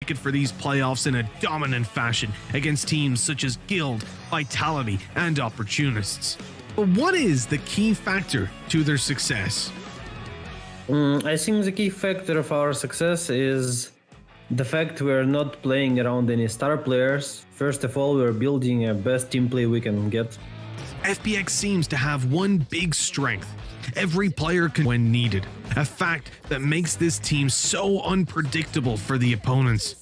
ticket for these playoffs in a dominant fashion against teams such as Guild, Vitality, and Opportunists. But what is the key factor to their success? I think the key factor of our success is the fact we're not playing around any star players. First of all, we're building a best team play we can get. FPX seems to have one big strength. Every player can when needed, a fact that makes this team so unpredictable for the opponents.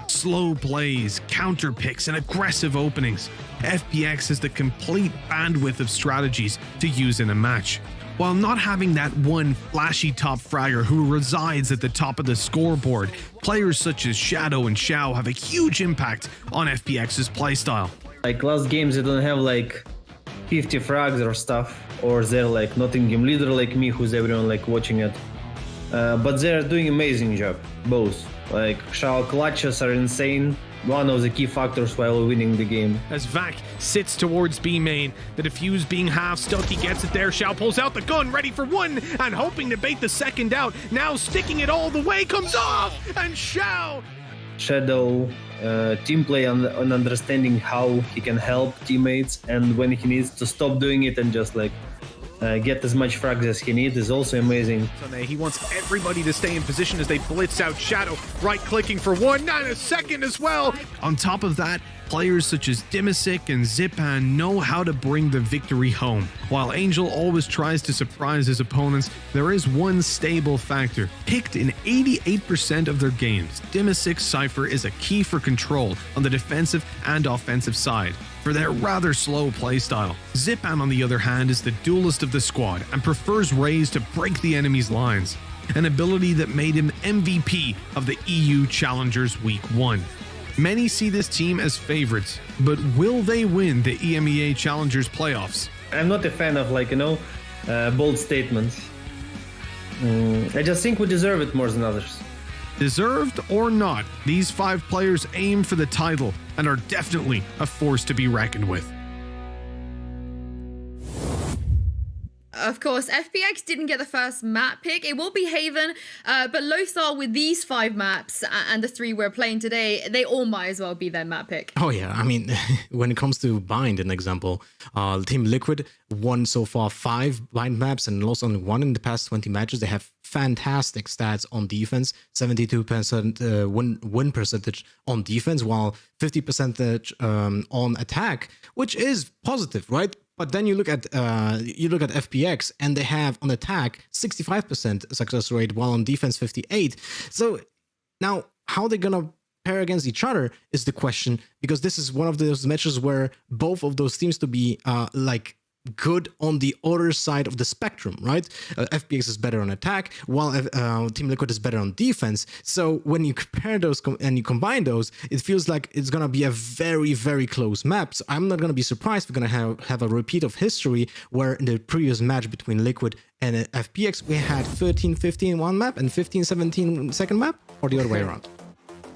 Slow plays, counter picks, and aggressive openings. FPX has the complete bandwidth of strategies to use in a match, while not having that one flashy top fragger who resides at the top of the scoreboard. Players such as Shadow and Xiao have a huge impact on FPX's playstyle. Like last games, they don't have like 50 frags or stuff, or they're like not in game leader like me, who's everyone like watching it. But they're doing amazing job, both. Like Xiao clutches are insane. One of the key factors while winning the game. As Vac sits towards B main, the defuse being half stuck, he gets it there. Xiao pulls out the gun, ready for one, and hoping to bait the second out. Now sticking it all the way, comes off, and Xiao. Shadow, team play and understanding how he can help teammates, and when he needs to stop doing it and just like get as much frags as he needs is also amazing. He wants everybody to stay in position as they blitz out Shadow, right-clicking for one, and a second as well. On top of that, players such as Dimasic and Zipan know how to bring the victory home. While Angel always tries to surprise his opponents, there is one stable factor. Picked in 88% of their games, Dimasic's Cypher is a key for control on the defensive and offensive side for their rather slow playstyle. Zipan, on the other hand, is the duelist of the squad and prefers Raze to break the enemy's lines, an ability that made him MVP of the EU Challengers Week 1. Many see this team as favorites, but will they win the EMEA Challengers playoffs? I'm not a fan of like, bold statements. I just think we deserve it more than others. Deserved or not, these 5 players aim for the title and are definitely a force to be reckoned with. Of course, FPX didn't get the first map pick. It will be Haven, but Lothar, with these 5 maps and the 3 we're playing today, they all might as well be their map pick. Oh yeah, I mean, when it comes to Bind, an example, Team Liquid won so far 5 Bind maps and lost only 1 in the past 20 matches. They have fantastic stats on defense, 72% win percentage on defense, while 50% on attack, which is positive, right? But then you look at FPX, and they have on attack 65% success rate, while on defense 58. So now how they're gonna pair against each other is the question, because this is one of those matches where both of those teams to be like good on the other side of the spectrum, right? FPX is better on attack, while Team Liquid is better on defense. So when you compare those and you combine those, it feels like it's gonna be a very, very close map. So I'm not gonna be surprised if we're gonna have a repeat of history, where in the previous match between Liquid and FPX, we had 13-15 one map and 15-17 second map, or the other way around.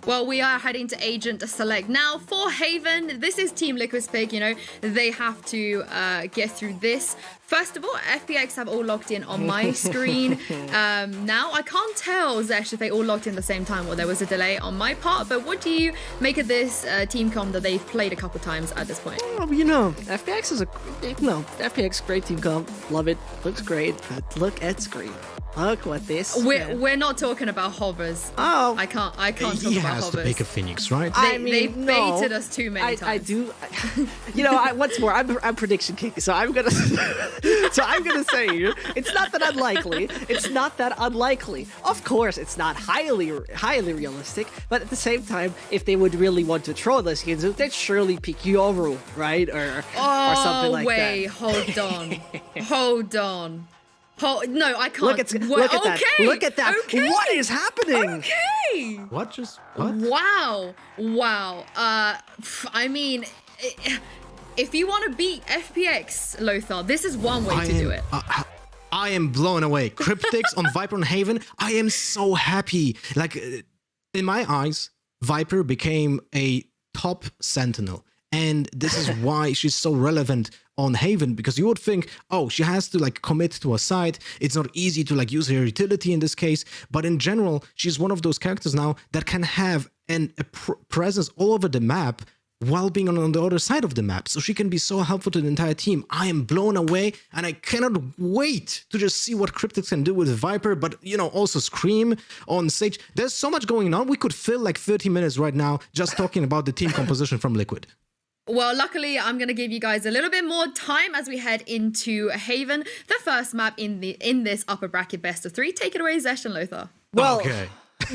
Well, we are heading to Agent Select now for Haven. This is Team Liquid's pick, they have to get through this. First of all, FPX have all locked in on my screen. Now, I can't tell, Zesh, if they all locked in at the same time or there was a delay on my part, but what do you make of this team comp that they've played a couple times at this point? Oh, FPX is FPX great team comp. Love it. Looks great. But look at screen. Look what this. We're not talking about hovers. Oh, I can't talk about hovers. He has to pick a Phoenix, right? They baited us too many times. I do. Once more, I'm prediction king, so I'm gonna say it's not that unlikely. It's not that unlikely. Of course, it's not highly realistic, but at the same time, if they would really want to troll this game, they'd surely pick Yoru, right, or something like that. Hold on, hold on. No, I can't. Look at that. Look at that. Okay. What is happening? Okay. What? Wow. I mean, if you want to beat FPX, Lothar, this is one way to do it. I am blown away. Cryptics on Viper and Haven. I am so happy. Like, in my eyes, Viper became a top sentinel. And this is why she's so relevant on Haven, because you would think, oh, she has to like commit to a side. It's not easy to like use her utility in this case. But in general, she's one of those characters now that can have and a presence all over the map while being on the other side of the map. So she can be so helpful to the entire team. I am blown away, and I cannot wait to just see what Cryptix can do with Viper, but, you know, also Scream on Sage. There's so much going on. We could fill like 30 minutes right now just talking about the team composition from Liquid. Well, luckily, I'm going to give you guys a little bit more time as we head into Haven, the first map in this upper bracket best of 3. Take it away, Zesh and Lothar. Well, okay.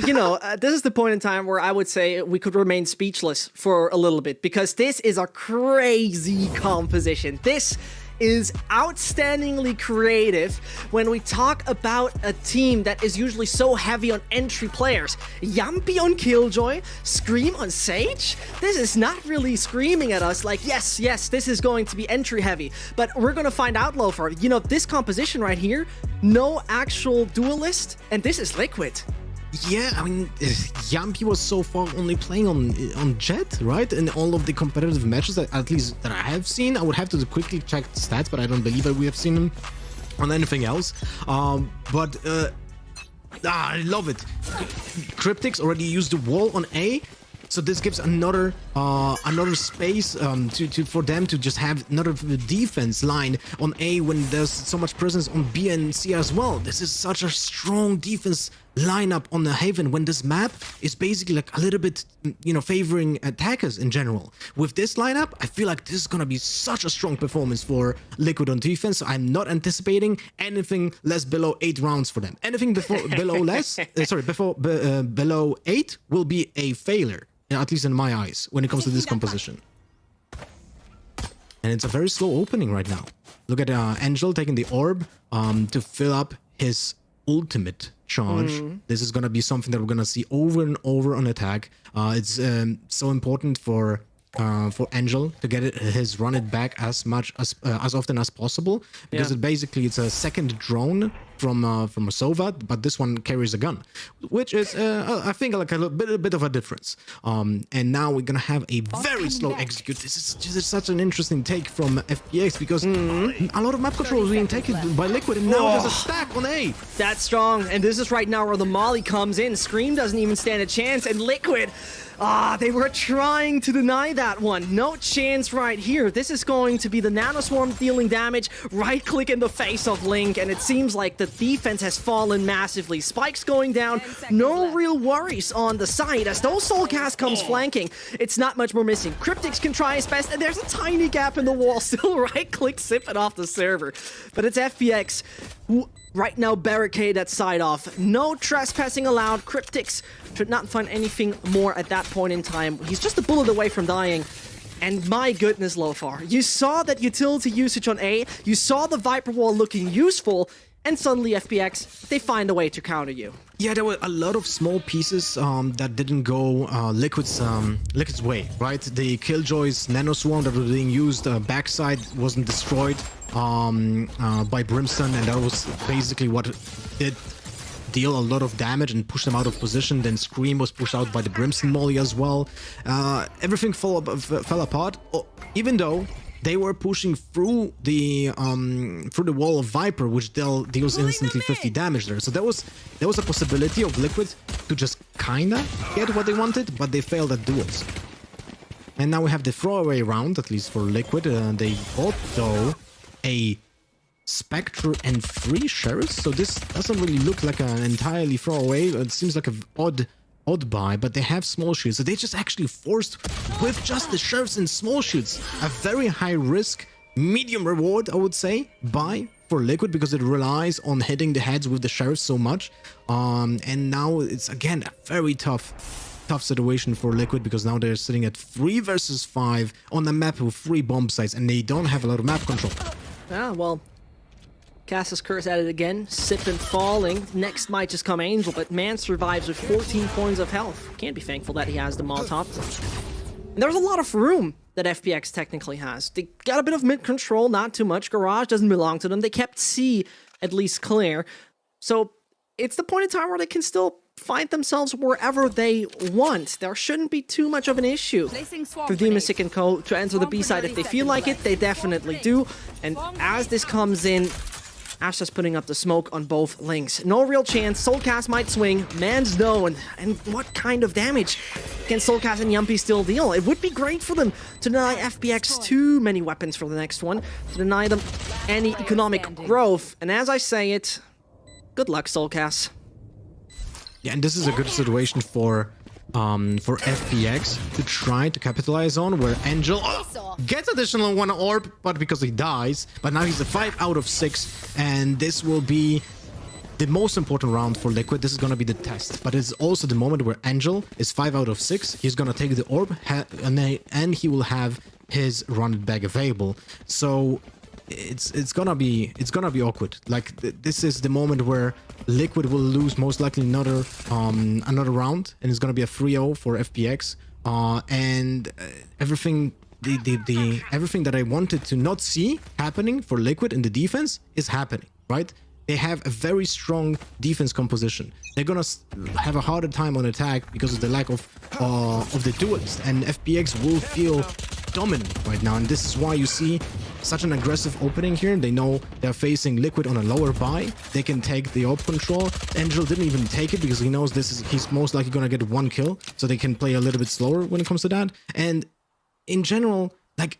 You know, this is the point in time where I would say we could remain speechless for a little bit, because this is a crazy composition. This is outstandingly creative when we talk about a team that is usually so heavy on entry players. Yampi on Killjoy, Scream on Sage. This is not really screaming at us like, yes, this is going to be entry heavy, but we're going to find out, Lothar. You know, this composition right here, no actual duelist, and this is Liquid. Yeah, I mean, Yampi was so far only playing on Jet, right? In all of the competitive matches, that, at least that I have seen. I would have to quickly check the stats, but I don't believe that we have seen him on anything else. I love it. Cryptix already used the wall on A, so this gives another space for them to just have another defense line on A when there's so much presence on B and C as well. This is such a strong defense lineup on the Haven when this map is basically like a little bit, you know, favoring attackers in general. With this lineup, I feel like this is gonna be such a strong performance for Liquid on defense. So I'm not anticipating anything less below 8 rounds for them. Anything below 8 will be a failure, at least in my eyes, when it comes to this composition. And it's a very slow opening right now. Look at Angel taking the orb to fill up his ultimate charge. This is going to be something that we're going to see over and over on attack. It's so important for Angel to get his run it back as often as possible, because it's a second drone from a Sova, but this one carries a gun, which is I think like a bit of a difference. And now we're gonna have a very slow execute. This is such an interesting take from FPX, because a lot of map control is being taken by Liquid, and now there's a stack on A. That's strong, and this is right now where the molly comes in. Scream doesn't even stand a chance, and Liquid, they were trying to deny that one. No chance right here. This is going to be the Nanoswarm dealing damage, right click in the face of Link, and it seems like the defense has fallen massively. Spikes going down, no real worries on the side as those Soulcast comes flanking. It's not much more missing. Cryptix can try his best, and there's a tiny gap in the wall, still right click sipping off the server. But it's FPX who right now barricade that side off. No trespassing allowed. Cryptix should not find anything more at that point in time. He's just a bullet away from dying. And my goodness, Lothar, you saw that utility usage on A, you saw the Viper wall looking useful, and suddenly FPX, they find a way to counter you. Yeah, there were a lot of small pieces that didn't go Liquid's way, right? The Killjoy's Nanoswarm that was being used backside wasn't destroyed by Brimstone, and that was basically what did deal a lot of damage and push them out of position. Then Scream was pushed out by the Brimstone molly as well. Everything fell apart, even though they were pushing through the wall of Viper, which deals instantly 50 damage there. So there was a possibility of Liquid to just kinda get what they wanted, but they failed at duels. And now we have the throwaway round, at least for Liquid. They bought though a Spectre and 3 Sheriffs, so this doesn't really look like an entirely throwaway. It seems like an odd buy, but they have small shields, so they just actually forced with just the Sheriffs and small shields. A very high risk, medium reward, I would say, buy for Liquid, because it relies on hitting the heads with the Sheriffs so much. And now it's again a very tough situation for Liquid, because now they're sitting at 3 versus 5 on a map with 3 bomb sites, and they don't have a lot of map control. Yeah, well, Cass's Curse at it again, Sip and falling. Next might just come Angel, but man survives with 14 points of health. Can't be thankful that he has the Molotov. And there's a lot of room that FPX technically has. They got a bit of mid control, not too much. Garage doesn't belong to them. They kept C at least clear. So it's the point in time where they can still find themselves wherever they want. There shouldn't be too much of an issue for Demasic and Co. to enter the B side. If they feel like it, they definitely do. And as this comes in, Astra's putting up the smoke on both links. No real chance. Soulcast might swing. Man's known. And what kind of damage can Soulcast and Yumpy still deal? It would be great for them to deny FPX too many weapons for the next one, to deny them any economic growth. And as I say it, good luck, Soulcast. Yeah, and this is a good situation for FPX to try to capitalize on, where Angel gets additional 1 orb, but because he dies. But now he's a 5 out of 6, and this will be the most important round for Liquid. This is going to be the test, but it's also the moment where Angel is 5 out of 6. He's going to take the orb, and he will have his run it back available. So it's gonna be awkward. Like this is the moment where Liquid will lose most likely another round, and it's gonna be a 3-0 for FPX. And everything everything that I wanted to not see happening for Liquid in the defense is happening, right? They have a very strong defense composition. They're gonna have a harder time on attack because of the lack of the duelist, and FPX will feel dominant right now, and this is why you see such an aggressive opening here. They know they're facing Liquid on a lower buy. They can take the orb control. Angel didn't even take it because he knows he's most likely gonna get 1 kill, so they can play a little bit slower when it comes to that. And in general, like,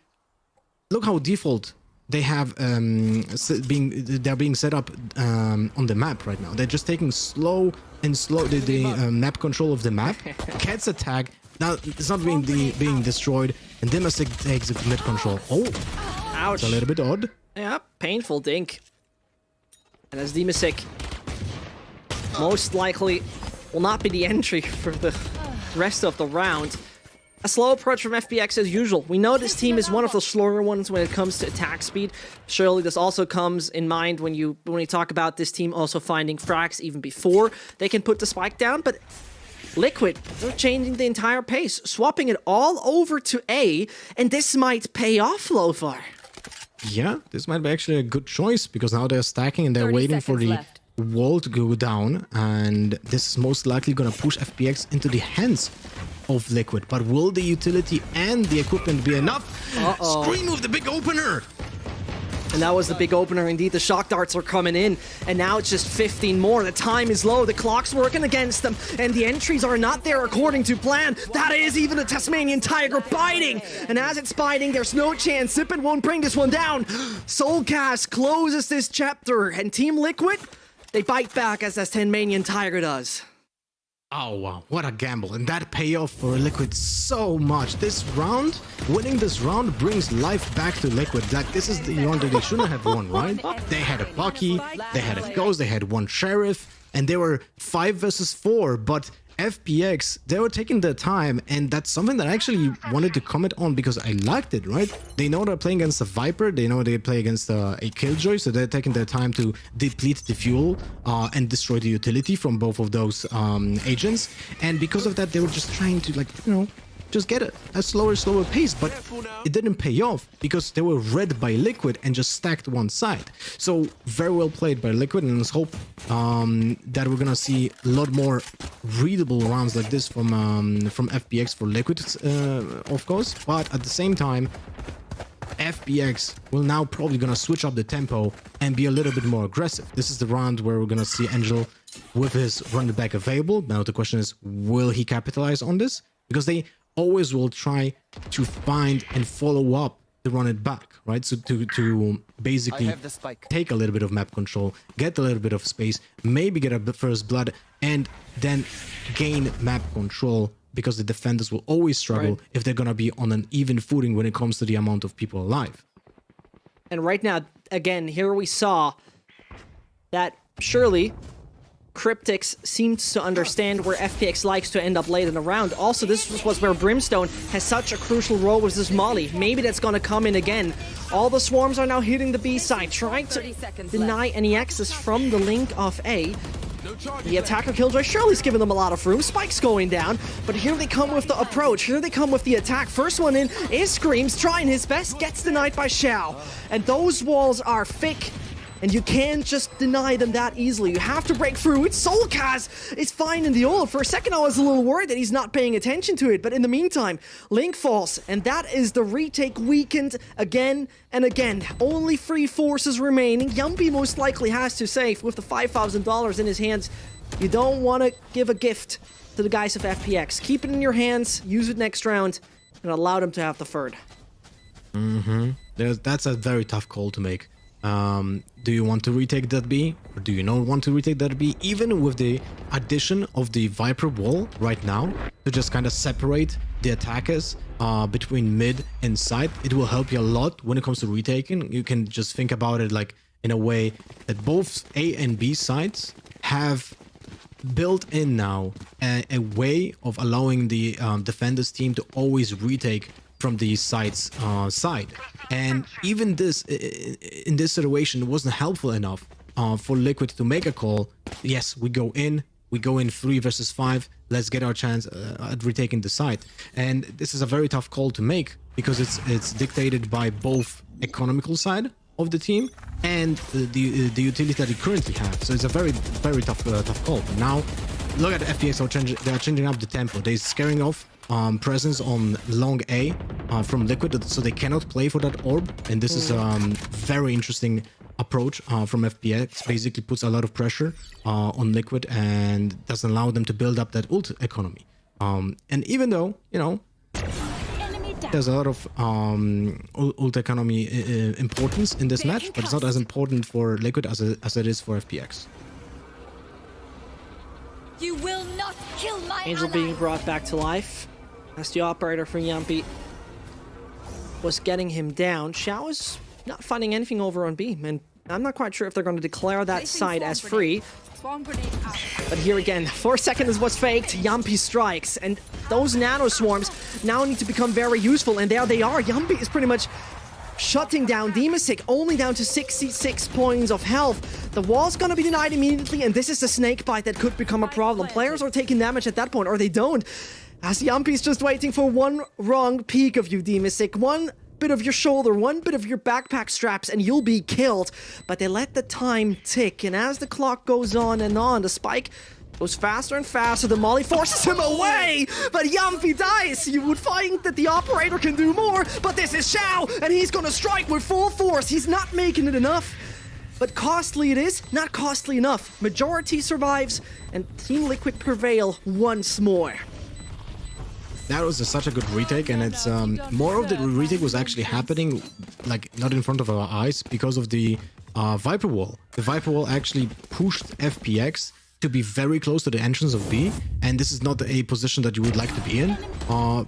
look how default they have they're being set up on the map right now. They're just taking slow the map control of the map. Cat's attack now it's not being destroyed, and Dimasic takes the mid control. Oh, ouch! It's a little bit odd. Yeah, painful dink. And as Dimasic most likely will not be the entry for the rest of the round. A slow approach from FPX as usual. We know this team is one of the slower ones when it comes to attack speed. Surely this also comes in mind when you talk about this team also finding frags even before they can put the spike down. But Liquid, they're changing the entire pace, swapping it all over to A, and this might pay off, Lofar. Yeah, this might be actually a good choice, because now they're stacking and they're waiting for the wall to go down, and this is most likely going to push FPX into the hands of Liquid. But will the utility and the equipment be enough? Screen with the big opener! And that was the big opener indeed. The shock darts are coming in, and now it's just 15 more. The time is low, the clock's working against them, and the entries are not there according to plan. That is even a Tasmanian Tiger biting, and as it's biting, there's no chance. Zippin won't bring this one down. Soulcast closes this chapter, and Team Liquid, they bite back as Tasmanian Tiger does. Oh wow, what a gamble, and that payoff for Liquid so much. This round, winning this round brings life back to Liquid. Like, this is the round that they shouldn't have won, right? They had a Bucky, they had a Ghost, they had 1 Sheriff, and they were 5 versus 4, but FPX, they were taking their time, and that's something that I actually wanted to comment on because I liked it, right? They know they're playing against a Viper, they know they play against a Killjoy, so they're taking their time to deplete the fuel and destroy the utility from both of those agents, and because of that, they were just trying to, like, you know, just get a slower pace, but it didn't pay off because they were read by Liquid and just stacked one side. So very well played by Liquid, and let's hope that we're gonna see a lot more readable rounds like this from FPX for Liquid, of course. But at the same time, FPX will now probably gonna switch up the tempo and be a little bit more aggressive. This is the round where we're gonna see Angel with his run it back available. Now the question is, will he capitalize on this? Because they always will try to find and follow up the run it back, right? So to basically take a little bit of map control, get a little bit of space, maybe get a first blood, and then gain map control, because the defenders will always struggle if they're gonna be on an even footing when it comes to the amount of people alive. And right now, again, here we saw that surely Cryptix seems to understand where FPX likes to end up late in the round. Also, this was where Brimstone has such a crucial role with this molly. Maybe that's gonna come in again. All the swarms are now hitting the B side, trying to deny any access from the link of A. The attacker Killjoy surely's giving them a lot of room. Spike's going down, but here they come with the approach. Here they come with the attack. First one in is Screams, trying his best, gets denied by Xiao. And those walls are thick. And you can't just deny them that easily. You have to break through. It's Soulcast. It's fine in the ult. For a second, I was a little worried that he's not paying attention to it. But in the meantime, Link falls. And that is the retake weakened again and again. Only 3 forces remaining. Yumpy most likely has to save with the $5,000 in his hands. You don't want to give a gift to the guys of FPX. Keep it in your hands. Use it next round. And allow them to have the third. That's a very tough call to make. Do you want to retake that B, or do you not want to retake that B? Even with the addition of the Viper wall right now to just kind of separate the attackers between mid and side, it will help you a lot when it comes to retaking. You can just think about it like in a way that both A and B sides have built in now a way of allowing the defenders team to always retake from the side's side. And even this, in this situation, it wasn't helpful enough for Liquid to make a call. Yes, we go in 3 versus 5, let's get our chance at retaking the side. And this is a very tough call to make because it's dictated by both economical side of the team and the utility that you currently have. So it's a very, very tough call. But now, look at FPX, they are changing up the tempo. They're scaring off presence on long A from Liquid, so they cannot play for that orb. And this is very interesting approach from FPX. Basically puts a lot of pressure on Liquid and doesn't allow them to build up that ult economy. And even though, you know, there's a lot of ult economy importance in this match, but it's not as important for Liquid as it is for FPX. You will not kill my Angel ally. being brought back to life as the operator for Yumpy was getting him down. Xiao is not finding anything over on B, and I'm not quite sure if they're going to declare that side as free. Swarm grenade out. But here again, 4 seconds was faked. Yumpy strikes, and those nano swarms now need to become very useful, and there they are. Yumpy is pretty much shutting down Demasic, only down to 66 points of health. The wall's gonna be denied immediately, and this is the snake bite that could become a problem. Players are taking damage at that point, or they don't. As Yumpy's just waiting for one wrong peek of you, Demasic. One bit of your shoulder, one bit of your backpack straps, and you'll be killed. But they let the time tick, and as the clock goes on and on, the spike goes faster and faster. The molly forces him away, but Yumpy dies. You would find that the operator can do more, but this is Xiao, and he's gonna strike with full force. He's not making it enough. But costly it is, not costly enough. Majority survives, and Team Liquid prevail once more. That was such a good retake, and it's more of the retake was actually happening like not in front of our eyes because of the Viper wall. The Viper wall actually pushed FPX to be very close to the entrance of B, and this is not a position that you would like to be in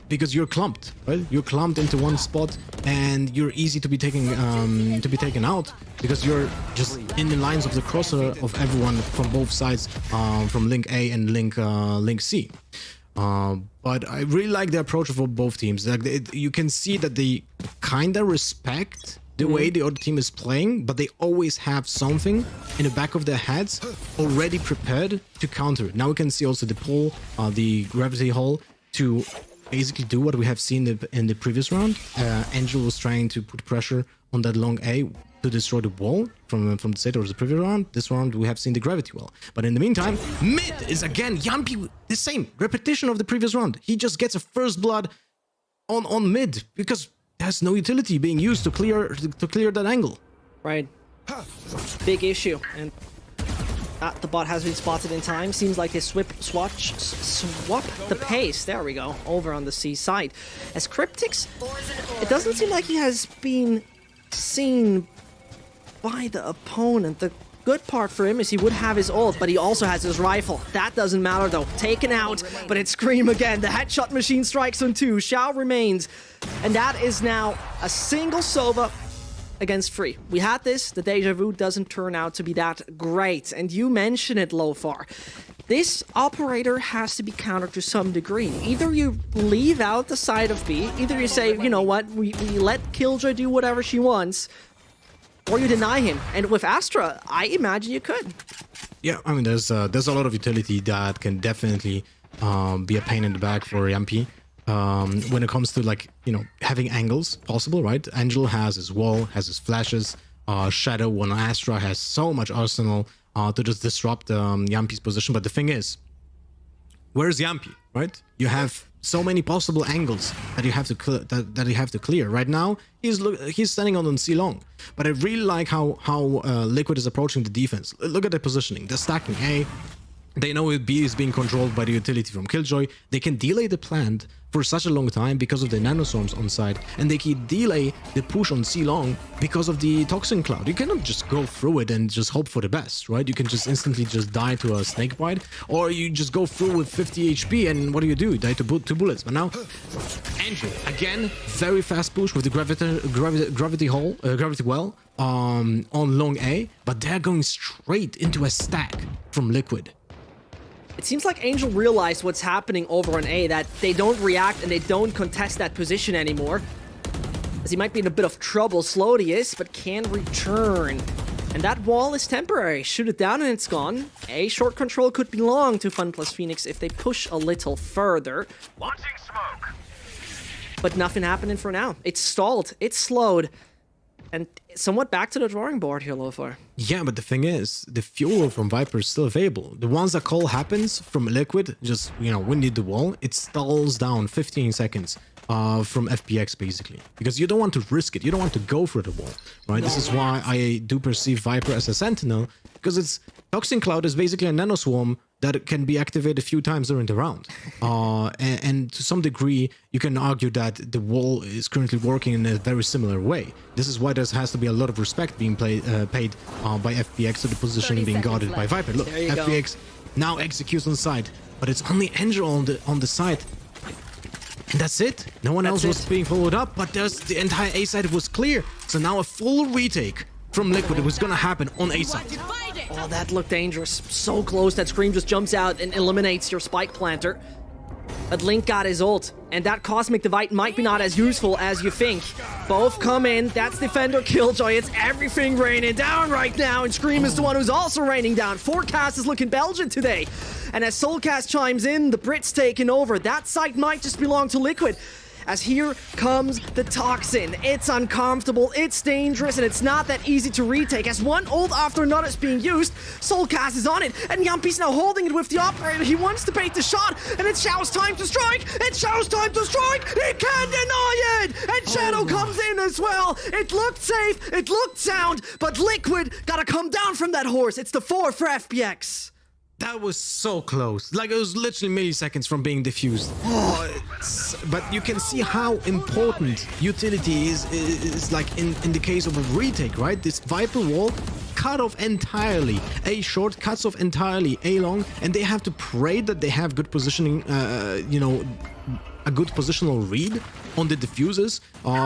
because you're clumped, right? You're clumped into one spot, and you're easy to be taken out because you're just in the lines of the crosser of everyone from both sides, from Link A and Link C. But I really like the approach of both teams. Like you can see that they kind of respect the way the other team is playing, but they always have something in the back of their heads already prepared to counter it. Now we can see also the pull, the gravity hull to basically do what we have seen in the previous round. Angel was trying to put pressure on that long A to destroy the wall from the set or the previous round. This round we have seen the gravity wall. But in the meantime, mid is again Yumpy, the same repetition of the previous round. He just gets a first blood on mid because there's no utility being used to clear that angle. Right. Big issue. And the bot has been spotted in time. Seems like they swap the pace. There we go. Over on the C side. As Cryptix, it doesn't seem like he has been seen by the opponent. The good part for him is he would have his ult, but he also has his rifle. That doesn't matter though. Taken out, but it's Scream again. The headshot machine strikes on 2. Xiao remains. And that is now a single Sova against 3. We had this. The deja vu doesn't turn out to be that great. And you mentioned it, Lofar. This operator has to be countered to some degree. Either you leave out the side of B, either you say, you know what, we let Killjoy do whatever she wants, or you deny him. And with Astra, I imagine you could. Yeah, I mean, there's a lot of utility that can definitely be a pain in the back for Yumpy. When it comes to, like, you know, having angles possible, right? Angel has his wall, has his flashes, Shadow when Astra has so much arsenal to just disrupt Yampi's position. But the thing is, where's Yampi, right? You have so many possible angles that you have to clear. Right now, he's standing on C long, but I really like how Liquid is approaching the defense. Look at the positioning. They're stacking A. They know B is being controlled by the utility from Killjoy. They can delay the plant for such a long time because of the nanoswarms on side, and they can delay the push on C long because of the toxin cloud. You cannot just go through it and just hope for the best, right? You can just instantly just die to a snake bite, or you just go through with 50 HP and what do? You die to two bullets. But now, Andrew again, very fast push with the gravity well on long A, but they're going straight into a stack from Liquid. It seems like Angel realized what's happening over on A, that they don't react and they don't contest that position anymore. As he might be in a bit of trouble, slowed he is, but can return. And that wall is temporary. Shoot it down and it's gone. A short control could be long to Funplus Phoenix if they push a little further. Launching smoke. But nothing happening for now. It's stalled. It's slowed. And somewhat back to the drawing board here, Lofar. Yeah, but the thing is, the fuel from Viper is still available. The once a call happens from Liquid, just, winded the wall, it stalls down 15 seconds from FPX, basically. Because you don't want to risk it. You don't want to go for the wall, right? This is why I do perceive Viper as a sentinel, because it's Toxin Cloud is basically a nanoswarm that can be activated a few times during the round. And to some degree, you can argue that the wall is currently working in a very similar way. This is why there has to be a lot of respect being paid by FPX to the position being guarded by Viper. Look, FPX now executes on side, but it's only Angel on the side. And that's it. No one else was being followed up, but the entire A side was clear. So now a full retake from Liquid was gonna happen on A side. Oh, that looked dangerous. So close that Scream just jumps out and eliminates your spike planter. But Link got his ult, and that Cosmic Divide might be not as useful as you think. Both come in, that's Defender Killjoy, it's everything raining down right now, and Scream is the one who's also raining down. Forecast is looking Belgian today. And as Soulcast chimes in, the Brits taking over. That site might just belong to Liquid. As here comes the Toxin. It's uncomfortable, it's dangerous, and it's not that easy to retake. As one ult after another is being used, Soulcast is on it, and Yampi's now holding it with the operator. He wants to bait the shot, and it's Xiao's time to strike! It's Xiao's time to strike! He can't deny it! And Shadow comes in as well! It looked safe, it looked sound, but Liquid gotta come down from that horse. It's the 4 for FPX. That was so close. Like, it was literally milliseconds from being diffused. But you can see how important utility is like in the case of a retake, right? This Viper wall cut off entirely. A short cuts off entirely A long, and they have to pray that they have good positioning, a good positional read on the diffusers,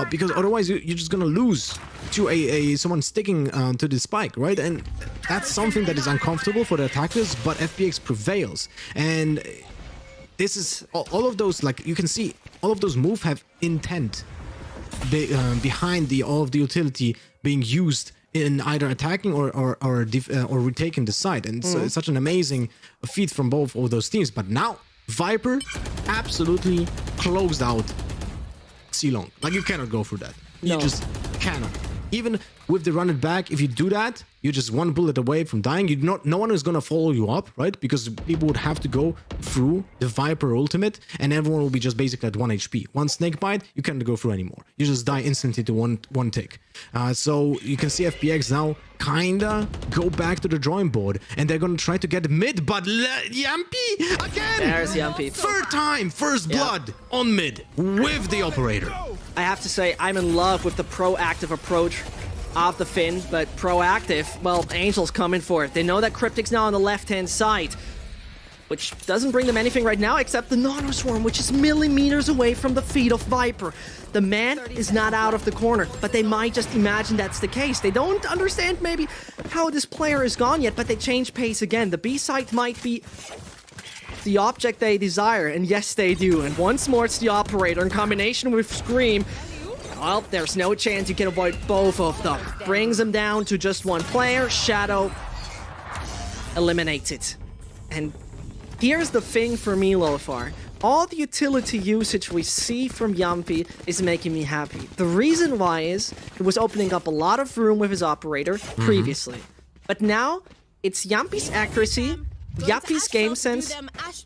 because otherwise you're just gonna lose to someone sticking to the spike, right? And that's something that is uncomfortable for the attackers, but FPX prevails. And this is all of those, like you can see, all of those moves have intent behind all of the utility being used in either attacking or retaking the site. And so it's such an amazing feat from both of those teams. But now Viper absolutely closed out C-Long. Like, you cannot go through that. You just cannot. Even with the run it back, if you do that, you're just one bullet away from dying. No one is gonna follow you up, right? Because people would have to go through the Viper ultimate, and everyone will be just basically at 1 HP. One snake bite, you can't go through anymore. You just die instantly to one tick. So you can see FPX now kinda go back to the drawing board, and they're gonna try to get mid, but Yampi again! There's Yampi. Third time, first blood on mid with the operator. I have to say, I'm in love with the proactive approach of the Finn, but proactive, well, Angel's coming for it. They know that Cryptic's now on the left-hand side, which doesn't bring them anything right now except the Nanoswarm, which is millimeters away from the feet of Viper. The man is not out of the corner, but they might just imagine that's the case. They don't understand maybe how this player is gone yet, but they change pace again. The B site might be the object they desire, and yes, they do. And once more, it's the operator in combination with Scream. Well, there's no chance you can avoid both of them. Brings them down to just one player. Shadow eliminates it. And here's the thing for me, Lofar. all the utility usage we see from Yumpy is making me happy. The reason why is it was opening up a lot of room with his operator previously. But now, it's Yumpy's accuracy, Yumpy's game sense,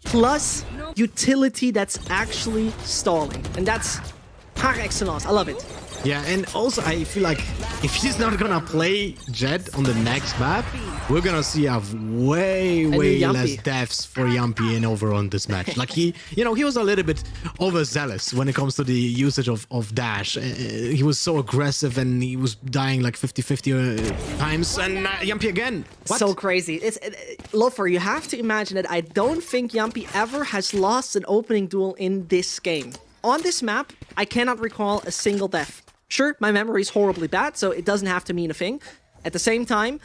plus utility that's actually stalling. And that's par excellence. I love it. Yeah, and also I feel like if he's not gonna play Jet on the next map, we're gonna see a way less deaths for Yumpy in overall in this match. Like he was a little bit overzealous when it comes to the usage of dash. He was so aggressive and he was dying like 50-50 times. And Yumpy again. What? So crazy. Lofer, you have to imagine that I don't think Yumpy ever has lost an opening duel in this game. On this map, I cannot recall a single death. Sure, my memory is horribly bad, so it doesn't have to mean a thing. At the same time,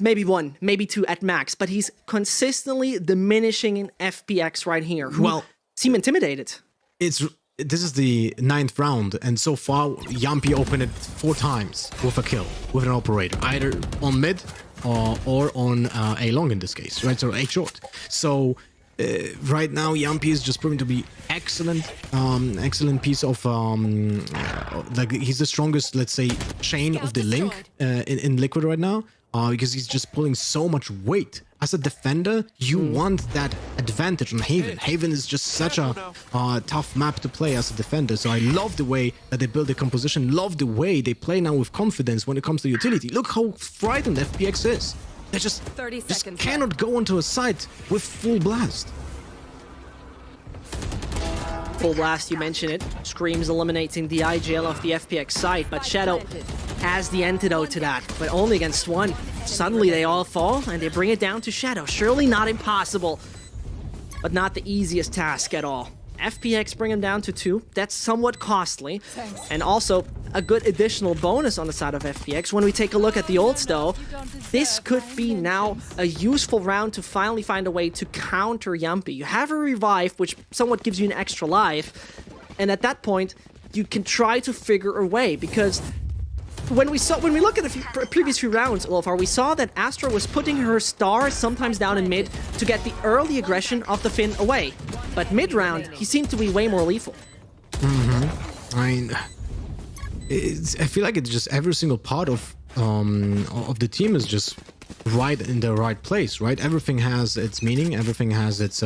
maybe one, maybe two at max, but he's consistently diminishing in FPX right here. Well, seem intimidated. This is the 9th round, and so far Yumpy opened it 4 times with a kill with an operator, either on mid or on A long in this case, right? So A short. So right now Yumpy is just proving to be excellent piece of like he's the strongest, let's say, chain of the link in Liquid right now, because he's just pulling so much weight. As a defender, you want that advantage on Haven. Haven is just such a tough map to play as a defender, so I love the way that they build the composition, love the way they play now with confidence when it comes to utility. Look how frightened FPX is. They just cannot go onto a site with full blast. Full blast, you mentioned it. Screams eliminating the IGL of the FPX site, but Shadow has the antidote to that, but only against one. Suddenly they all fall, and they bring it down to Shadow. Surely not impossible, but not the easiest task at all. FPX bring him down to 2. That's somewhat costly, and also a good additional bonus on the side of FPX. When we take a look at the ults though, this could be now a useful round to finally find a way to counter Yumpy. You have a revive, which somewhat gives you an extra life, and at that point, you can try to figure a way, because when we look at the previous few rounds, Lofar, we saw that Astra was putting her star sometimes down in mid to get the early aggression of the Finn away. But mid-round, he seemed to be way more lethal. I mean, I feel like it's just every single part of the team is just right in the right place, right? Everything has its meaning, everything has its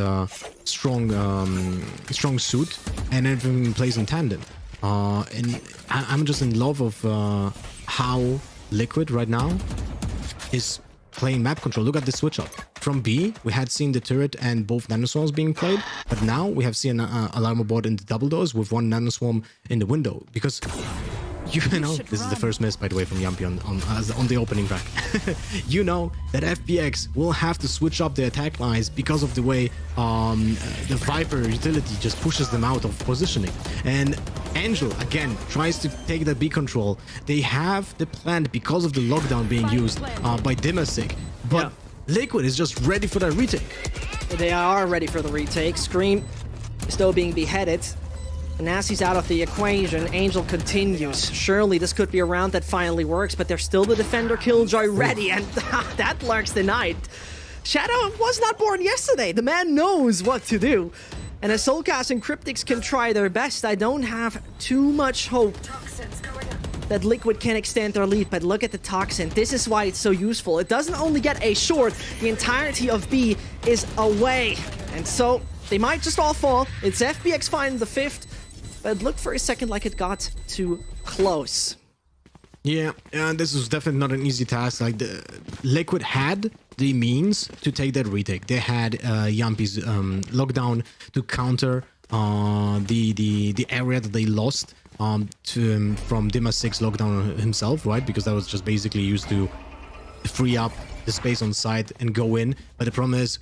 strong suit, and everything plays in tandem. And I'm just in love of how Liquid right now is playing map control. Look at the switch up. From B, we had seen the turret and both nanoswarms being played, but now we have seen Alarm board in the double doors with one nanoswarm in the window, because you know, this is the first miss, by the way, from Yumpy on the opening track. You know that FPX will have to switch up their attack lines because of the way the Viper utility just pushes them out of positioning. And Angel, again, tries to take the B control. They have the plant because of the lockdown being used by Dimasic, but Liquid is just ready for that retake. They are ready for the retake. Scream is still being beheaded. And as he's out of the equation, Angel continues. Surely this could be a round that finally works, but there's still the defender Killjoy ready, and that lurks denied. Shadow was not born yesterday. The man knows what to do. And as Soulcast and Cryptics can try their best, I don't have too much hope that Liquid can extend their lead, but look at the Toxin. This is why it's so useful. It doesn't only get a short, the entirety of B is away. And so they might just all fall. It's FPX finding the 5th. But it looked for a second like it got too close. Yeah, this was definitely not an easy task. Like, the Liquid had the means to take that retake. They had Yumpy's lockdown to counter the area that they lost from Dimasic's lockdown himself, right? Because that was just basically used to free up the space on site and go in. But the problem is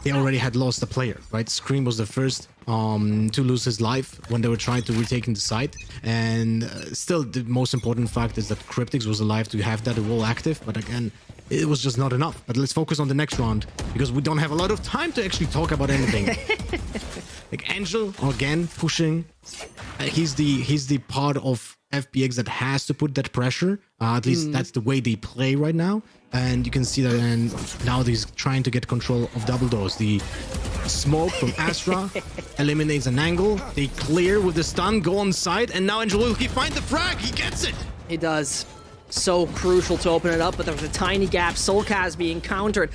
they already had lost a player, right? Scream was the first to lose his life when they were trying to retake the site, and still the most important fact is that Cryptics was alive to have that wall active, but again, it was just not enough. But let's focus on the next round, because we don't have a lot of time to actually talk about anything. Like Angel, again, pushing. He's the part of FPX that has to put that pressure. At least that's the way they play right now. And you can see that, and now he's trying to get control of double doors. The Smoke from Astra eliminates an angle. They clear with the stun, go on side, and now Angel will find the frag. He gets it. He does. So crucial to open it up, but there's a tiny gap. Soulcast being countered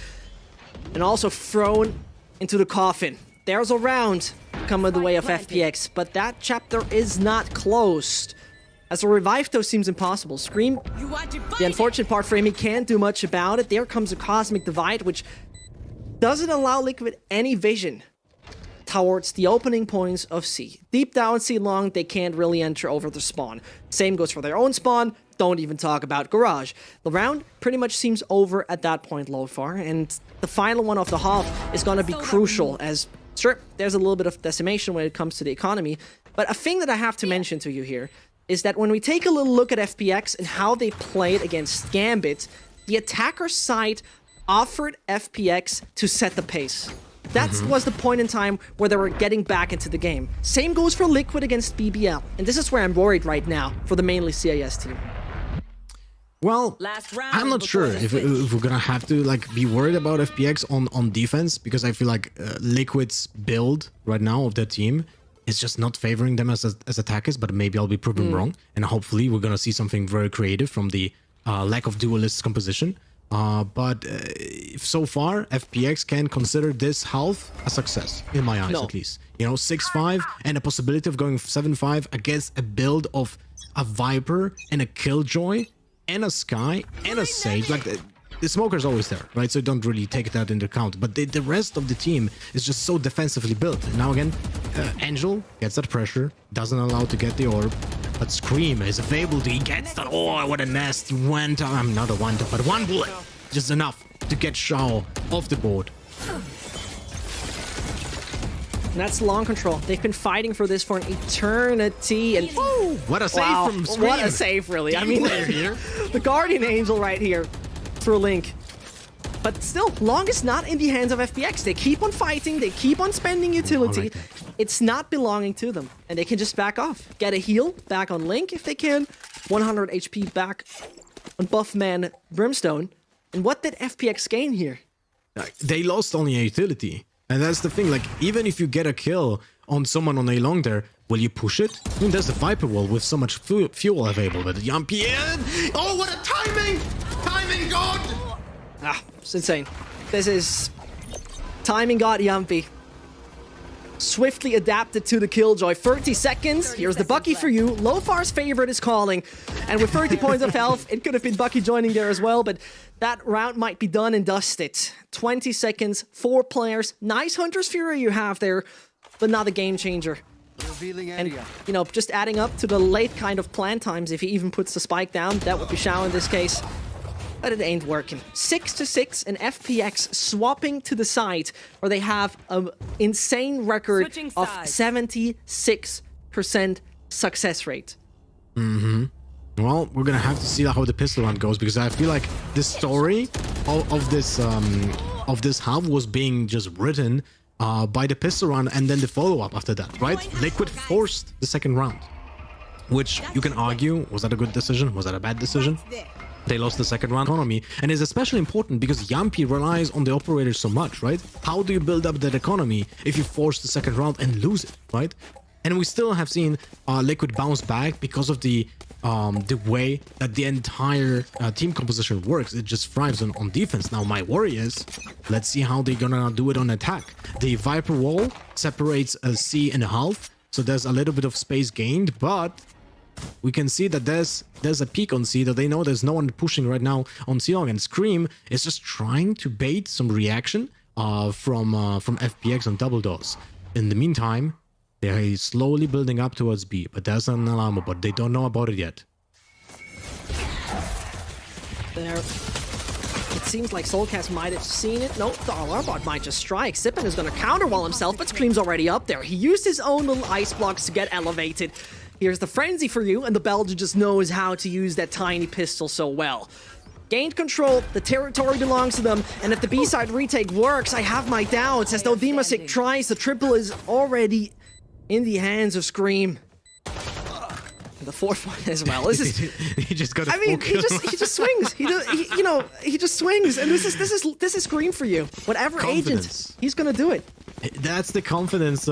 and also thrown into the coffin. There's a round coming the way of FPX, but that chapter is not closed. As a revive, though, seems impossible. Scream, the unfortunate part for him, he can't do much about it. There comes a Cosmic Divide, which doesn't allow Liquid any vision towards the opening points of C. Deep down C long, they can't really enter over the spawn. Same goes for their own spawn. Don't even talk about Garage. The round pretty much seems over at that point, Lofar, and the final one of the half is going to be crucial as, sure, there's a little bit of decimation when it comes to the economy, but a thing that I have to mention to you here is that when we take a little look at FPX and how they played against Gambit, the attacker side offered FPX to set the pace. That was the point in time where they were getting back into the game. Same goes for Liquid against BBL, and this is where I'm worried right now for the mainly CIS team. Well, I'm not sure if we're gonna have to like be worried about FPX on defense, because I feel like Liquid's build right now of their team is just not favoring them as attackers, but maybe I'll be proven wrong, and hopefully we're gonna see something very creative from the lack of duelist composition. But so far, FPX can consider this half a success, in my eyes at least. You know, 6-5 and a possibility of going 7-5 against a build of a Viper and a Killjoy and a Sky and a Sage. Like, the Smoker's always there, right? So don't really take that into account. But the rest of the team is just so defensively built. Now again, Angel gets that pressure, doesn't allow to get the orb. But Scream is able to, he gets that. Oh, what a nasty one time. Not a one time, but one bullet. Just enough to get Shao off the board. And that's long control. They've been fighting for this for an eternity. And Woo, what a save from Scream. What a save, really. I mean, here. The Guardian Angel right here through Link. But still, Long is not in the hands of FPX. They keep on fighting. They keep on spending utility. It's not belonging to them. And they can just back off. Get a heal back on Link if they can. 100 HP back on Buffman Brimstone. And what did FPX gain here? They lost only a utility. And that's the thing. Like, even if you get a kill on someone on A long there, will you push it? I mean, there's the Viper wall with so much fuel available. But Yumpy in. Oh, what a timing! Timing god! Ah, it's insane. This is timing god Yumpy. Swiftly adapted to the Killjoy. 30 seconds. Here's the Bucky for you. Lofar's favorite is calling. And with 30 points of health, it could have been Bucky joining there as well, but that round might be done and dusted. 20 seconds, 4 players. Nice Hunter's Fury you have there, but not a game changer. And, you know, just adding up to the late kind of plan times, if he even puts the spike down, that would be Shao in this case. But it ain't working. 6-6 and FPX swapping to the side where they have an insane record of 76% success rate. Well, we're gonna have to see how the pistol round goes, because I feel like the story of this half was being just written by the pistol round and then the follow-up after that, right? Liquid forced the second round, which you can argue, was that a good decision? Was that a bad decision? They lost the second round economy, and it's especially important because Yumpy relies on the operators so much, right? How do you build up that economy if you force the second round and lose it, right? And we still have seen Liquid bounce back because of the way that the entire team composition works. It just thrives on defense. Now my worry is, let's see how they're gonna do it on attack. The Viper wall separates a C in half, so there's a little bit of space gained, but we can see that there's a peak on C, that they know there's no one pushing right now on C long, and Scream is just trying to bait some reaction from FPX on double doors. In the meantime, they're slowly building up towards B, but there's an alarm, but they don't know about it yet. There. It seems like Soulcast might have seen it. Nope, the alarm bot might just strike. Sippin is going to counterwall himself, but Scream's already up there. He used his own little ice blocks to get elevated. Here's the Frenzy for you, and the Belgian just knows how to use that tiny pistol so well. Gained control, the territory belongs to them, and if the B-side retake works, I have my doubts. As though Demasik tries, the triple is already in the hands of Scream. The fourth one as well. This is. He just got a I mean, full kill. he just swings. He just swings, and this is green for you. Whatever Confidence. agent, he's gonna do it. That's the confidence,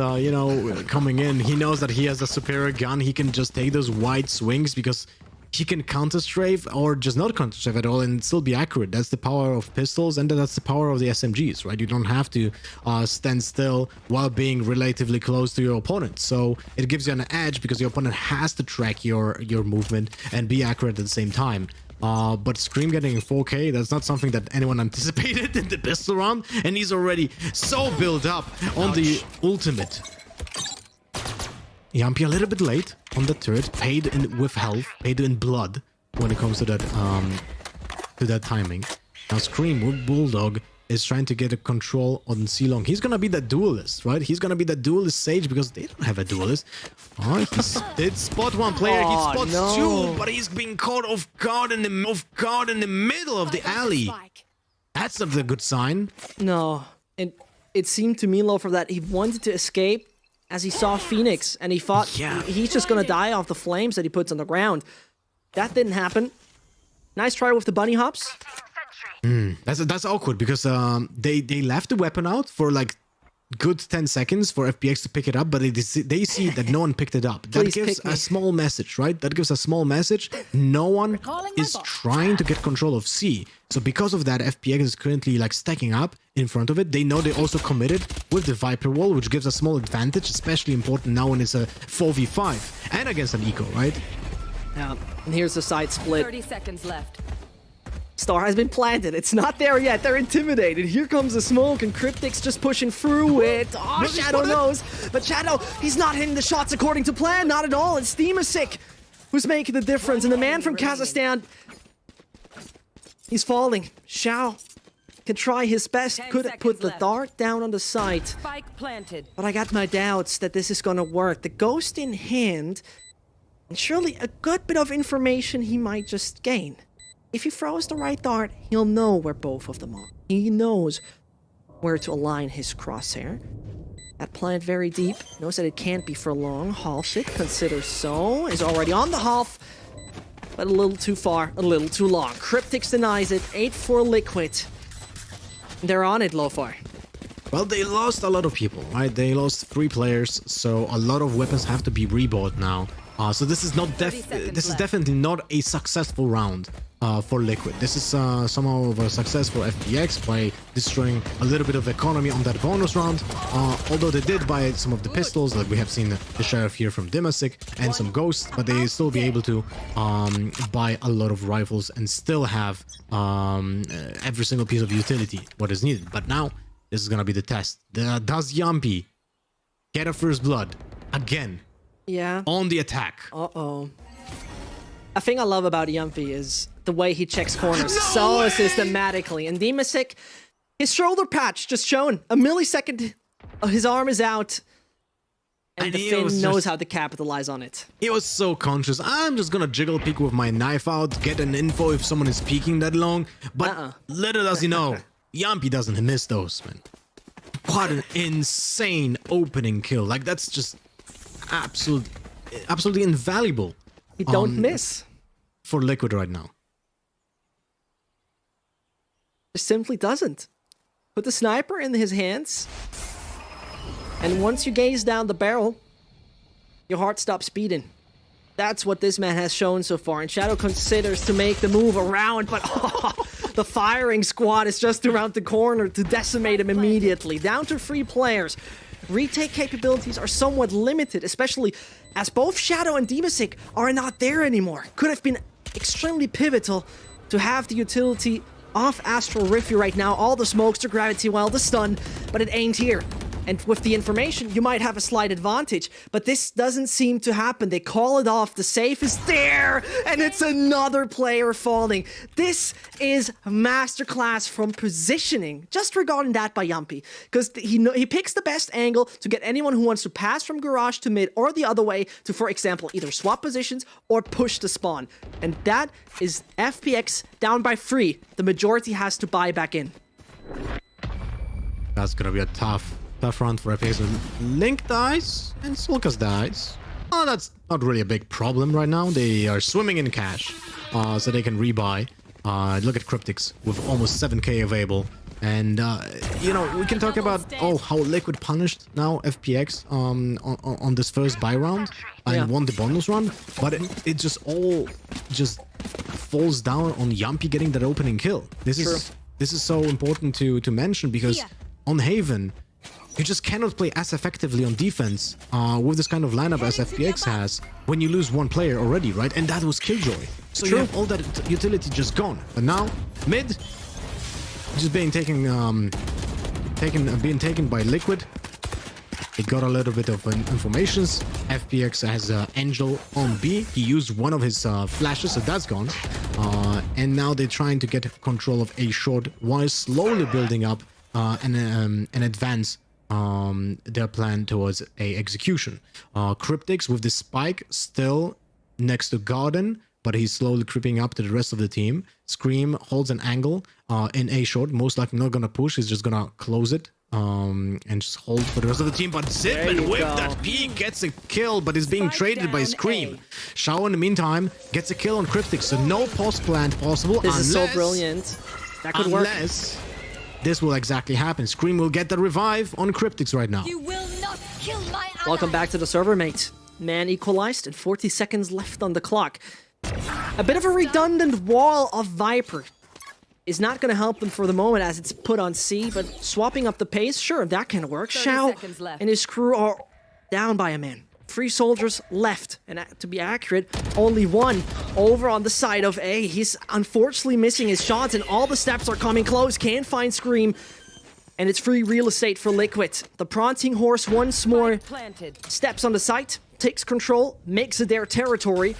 coming in. He knows that he has a superior gun. He can just take those wide swings because he can counter strafe or just not counter strafe at all and still be accurate. That's the power of pistols, and that's the power of the SMGs, right? You don't have to stand still while being relatively close to your opponent. So it gives you an edge because your opponent has to track your movement and be accurate at the same time. But Scream getting 4K, that's not something that anyone anticipated in the pistol round, and he's already so built up on the ultimate. Yumpy a little bit late on the turret, paid in with health, paid in blood when it comes to that timing. Now Scream with Bulldog is trying to get a control on C-Long. He's gonna be the duelist, right? He's gonna be the duelist Sage because they don't have a duelist. Oh, he did spot one player, he spots two, but he's being caught off guard in the middle of the alley. That's not a good sign. No, it seemed to me, Loafer, that he wanted to escape as he saw Phoenix, and he thought he's just gonna die off the flames that he puts on the ground. That didn't happen. Nice try with the bunny hops. That's awkward because they left the weapon out for like good 10 seconds for FPX to pick it up, but they see that no one picked it up. That gives a small message, right? That gives a small message. No one is trying to get control of C. So because of that, FPX is currently like stacking up in front of it. They know they also committed with the Viper wall, which gives a small advantage, especially important now when it's a 4v5 and against an eco, right? Yeah, and here's the side split. 30 seconds left. Star has been planted. It's not there yet. They're intimidated. Here comes the smoke, and Cryptic's just pushing through it. Oh, Shadow knows. But Shadow, he's not hitting the shots according to plan. Not at all. It's Steamisik who's making the difference. And the man from Kazakhstan, he's falling. Xiao can try his best. Could have put the dart down on the site. Spike planted. But I got my doubts that this is going to work. The ghost in hand, and surely a good bit of information he might just gain. If he throws the right dart, he'll know where both of them are. He knows where to align his crosshair. That plant very deep. Knows that it can't be for long. Half it, considers so. Is already on the half. But a little too far, a little too long. Cryptix denies it. 8-4 Liquid. They're on it, Lofar. Well, they lost a lot of people, right? They lost 3 players, so a lot of weapons have to be rebought now. So this is definitely not a successful round for Liquid. This is somehow of a success for FPX by destroying a little bit of economy on that bonus round. Although they did buy some of the pistols, like we have seen the sheriff here from Dimasic and some ghosts, but they still be able to buy a lot of rifles and still have every single piece of utility what is needed. But now this is gonna be the test. Does Yumpy get a first blood again? Yeah. On the attack. Uh-oh. A thing I love about Yumpy is the way he checks corners so systematically. And Dimasic, his shoulder patch just shown. A millisecond, his arm is out. And the Finn knows how to capitalize on it. He was so conscious. I'm just gonna jiggle peek with my knife out, get an info if someone is peeking that long. But little does he know, Yumpy doesn't miss those, man. What an insane opening kill. Like, that's just absolutely invaluable. He don't miss. For Liquid right now. Just simply doesn't. Put the sniper in his hands. And once you gaze down the barrel, your heart stops beating. That's what this man has shown so far. And Shadow considers to make the move around, but the firing squad is just around the corner to decimate him immediately. Down to 3 players. Retake capabilities are somewhat limited, especially as both Shadow and Dimasic are not there anymore. Could have been extremely pivotal to have the utility off Astral Riffy right now. All the smokes, the gravity well, the stun, but it ain't here. And with the information, you might have a slight advantage, but this doesn't seem to happen. They call it off, the safe is there, and it's another player falling. This is masterclass from positioning, just regarding that by Yumpy, because he picks the best angle to get anyone who wants to pass from garage to mid or the other way to, for example, either swap positions or push the spawn. And that is FPX down by 3. The majority has to buy back in. That's gonna be a tough round for FPX. Link dies and Sulkas dies. Oh, that's not really a big problem right now. They are swimming in cash, so they can rebuy. Look at Cryptics with almost 7k available. And, you know, we can talk about, how Liquid punished now FPX on this first buy round and won the bonus run. But it just all just falls down on Yumpy getting that opening kill. This is so important to mention because on Haven, you just cannot play as effectively on defense with this kind of lineup as FPX has when you lose one player already, right? And that was Killjoy. So you have all that utility just gone. But now, mid, just being taken by Liquid. It got a little bit of informations. FPX has Angel on B. He used one of his flashes, so that's gone. And now they're trying to get control of A short while slowly building up an advance their plan towards a execution. Cryptics with the spike still next to Garden, but he's slowly creeping up to the rest of the team. Scream holds an angle in A short, most likely not gonna push, he's just gonna close it and just hold for the rest of the team. But Zipman with that peek gets a kill, but is being traded by Scream. Shao in the meantime gets a kill on Cryptics, so no post plant possible. This is so brilliant. That could work. Unless this will exactly happen. Scream will get the revive on Cryptics right now. You will not kill my ally. Welcome back to the server, mate. Man equalized and 40 seconds left on the clock. A bit of a redundant wall of Viper is not going to help them for the moment as it's put on C, but swapping up the pace, sure, that can work. 30 Shao seconds left. and his crew are down by a man. 3 soldiers left, and to be accurate, only 1 over on the side of A. He's unfortunately missing his shots, and all the steps are coming close. Can't find Scream, and it's free real estate for Liquid. The Prancing Horse once more Planted. steps on the site, takes control, makes it their territory,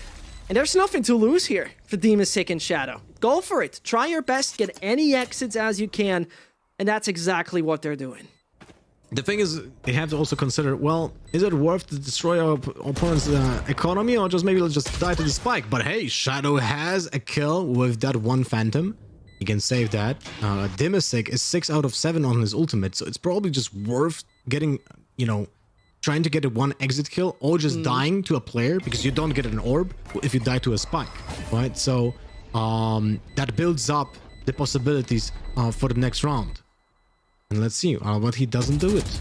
and there's nothing to lose here for Demasic and Shadow. Go for it. Try your best, get any exits as you can, and that's exactly what they're doing. The thing is, they have to also consider, well, is it worth to destroy our opponent's economy, or just maybe let's just die to the spike? But hey, Shadow has a kill with that one Phantom. He can save that. Demasic is 6 out of 7 on his ultimate, so it's probably just worth getting, you know, trying to get a 1 exit kill, or just dying to a player, because you don't get an orb if you die to a spike, right? So that builds up the possibilities for the next round. And let's see, but he doesn't do it.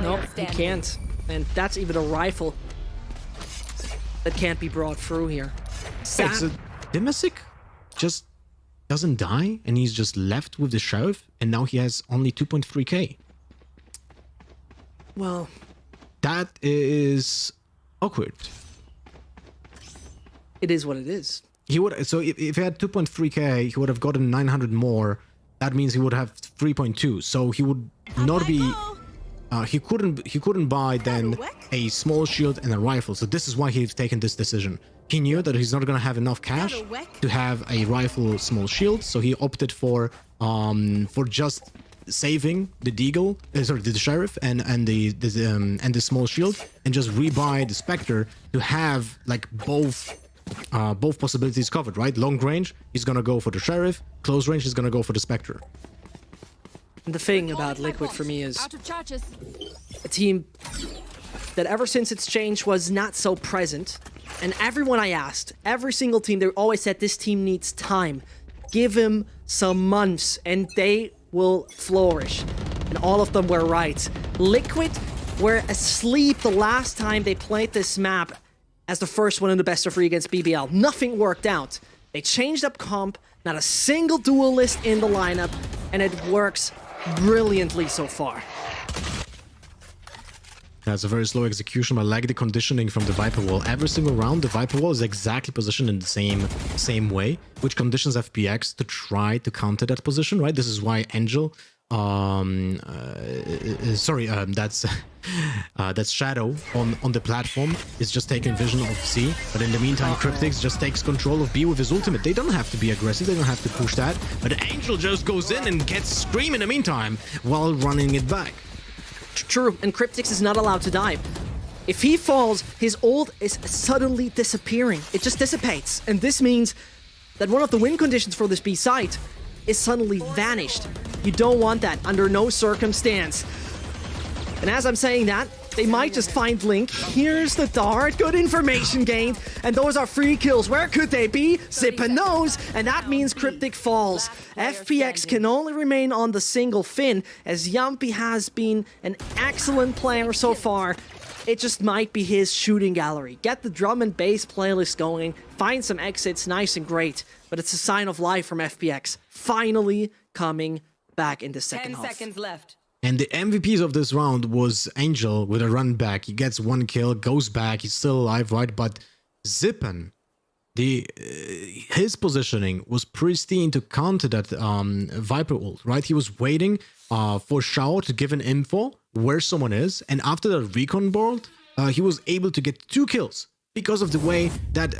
Nope, he can't. And that's even a rifle that can't be brought through here. Wait, so Demasic just doesn't die, and he's just left with the Sheriff, and now he has only 2.3k. Well, that is awkward. it is what it is. He would, so if he had 2.3k, he would have gotten 900 more. That means he would have 3.2. So he would not be. He couldn't buy then a small shield and a rifle. So this is why he's taken this decision. He knew that he's not gonna have enough cash to have a rifle, small shield. So he opted for just saving the Deagle, the Sheriff, and the small shield, and just rebuy the Spectre to have like both possibilities covered, right? Long range, he's gonna go for the Sheriff. Close range, he's gonna go for the Spectre. And the thing about Liquid for me is Out of charges. a team that ever since its change was not so present. And everyone I asked, every single team, they always said this team needs time. Give him some months and they will flourish. And all of them were right. Liquid were asleep the last time they played this map as the first one in the best of 3 against BBL. Nothing worked out. They changed up comp, not a single duelist in the lineup, and it works brilliantly so far. That's a very slow execution, but I like the conditioning from the Viper Wall. Every single round, the Viper Wall is exactly positioned in the same way, which conditions FPX to try to counter that position, right? This is why Angel, that's Shadow on the platform is just taking vision of C, but in the meantime, Cryptics just takes control of B with his ultimate. They don't have to be aggressive, they don't have to push that, but Angel just goes in and gets Scream in the meantime while running it back. True, and Cryptics is not allowed to die. If he falls, his ult is suddenly disappearing. It just dissipates. And this means that one of the win conditions for this B site is suddenly vanished. You don't want that under no circumstance. And as I'm saying that, They might just find Link. Here's the dart. Good information gained. And those are free kills. Where could they be? Zipa knows. And that means Cryptic falls. FPX can only remain on the single fin, as Yumpy has been an excellent player so far. It just might be his shooting gallery. Get the drum and bass playlist going. Find some exits. Nice and great. But it's a sign of life from FPX. Finally coming back in the second 10 half. seconds left. And the MVPs of this round was Angel with a run back. He gets 1 kill, goes back, he's still alive, right? But Zippen, his positioning was pristine to counter that Viper ult, right? He was waiting for Shao to give an info where someone is, and after the recon board, he was able to get 2 kills because of the way that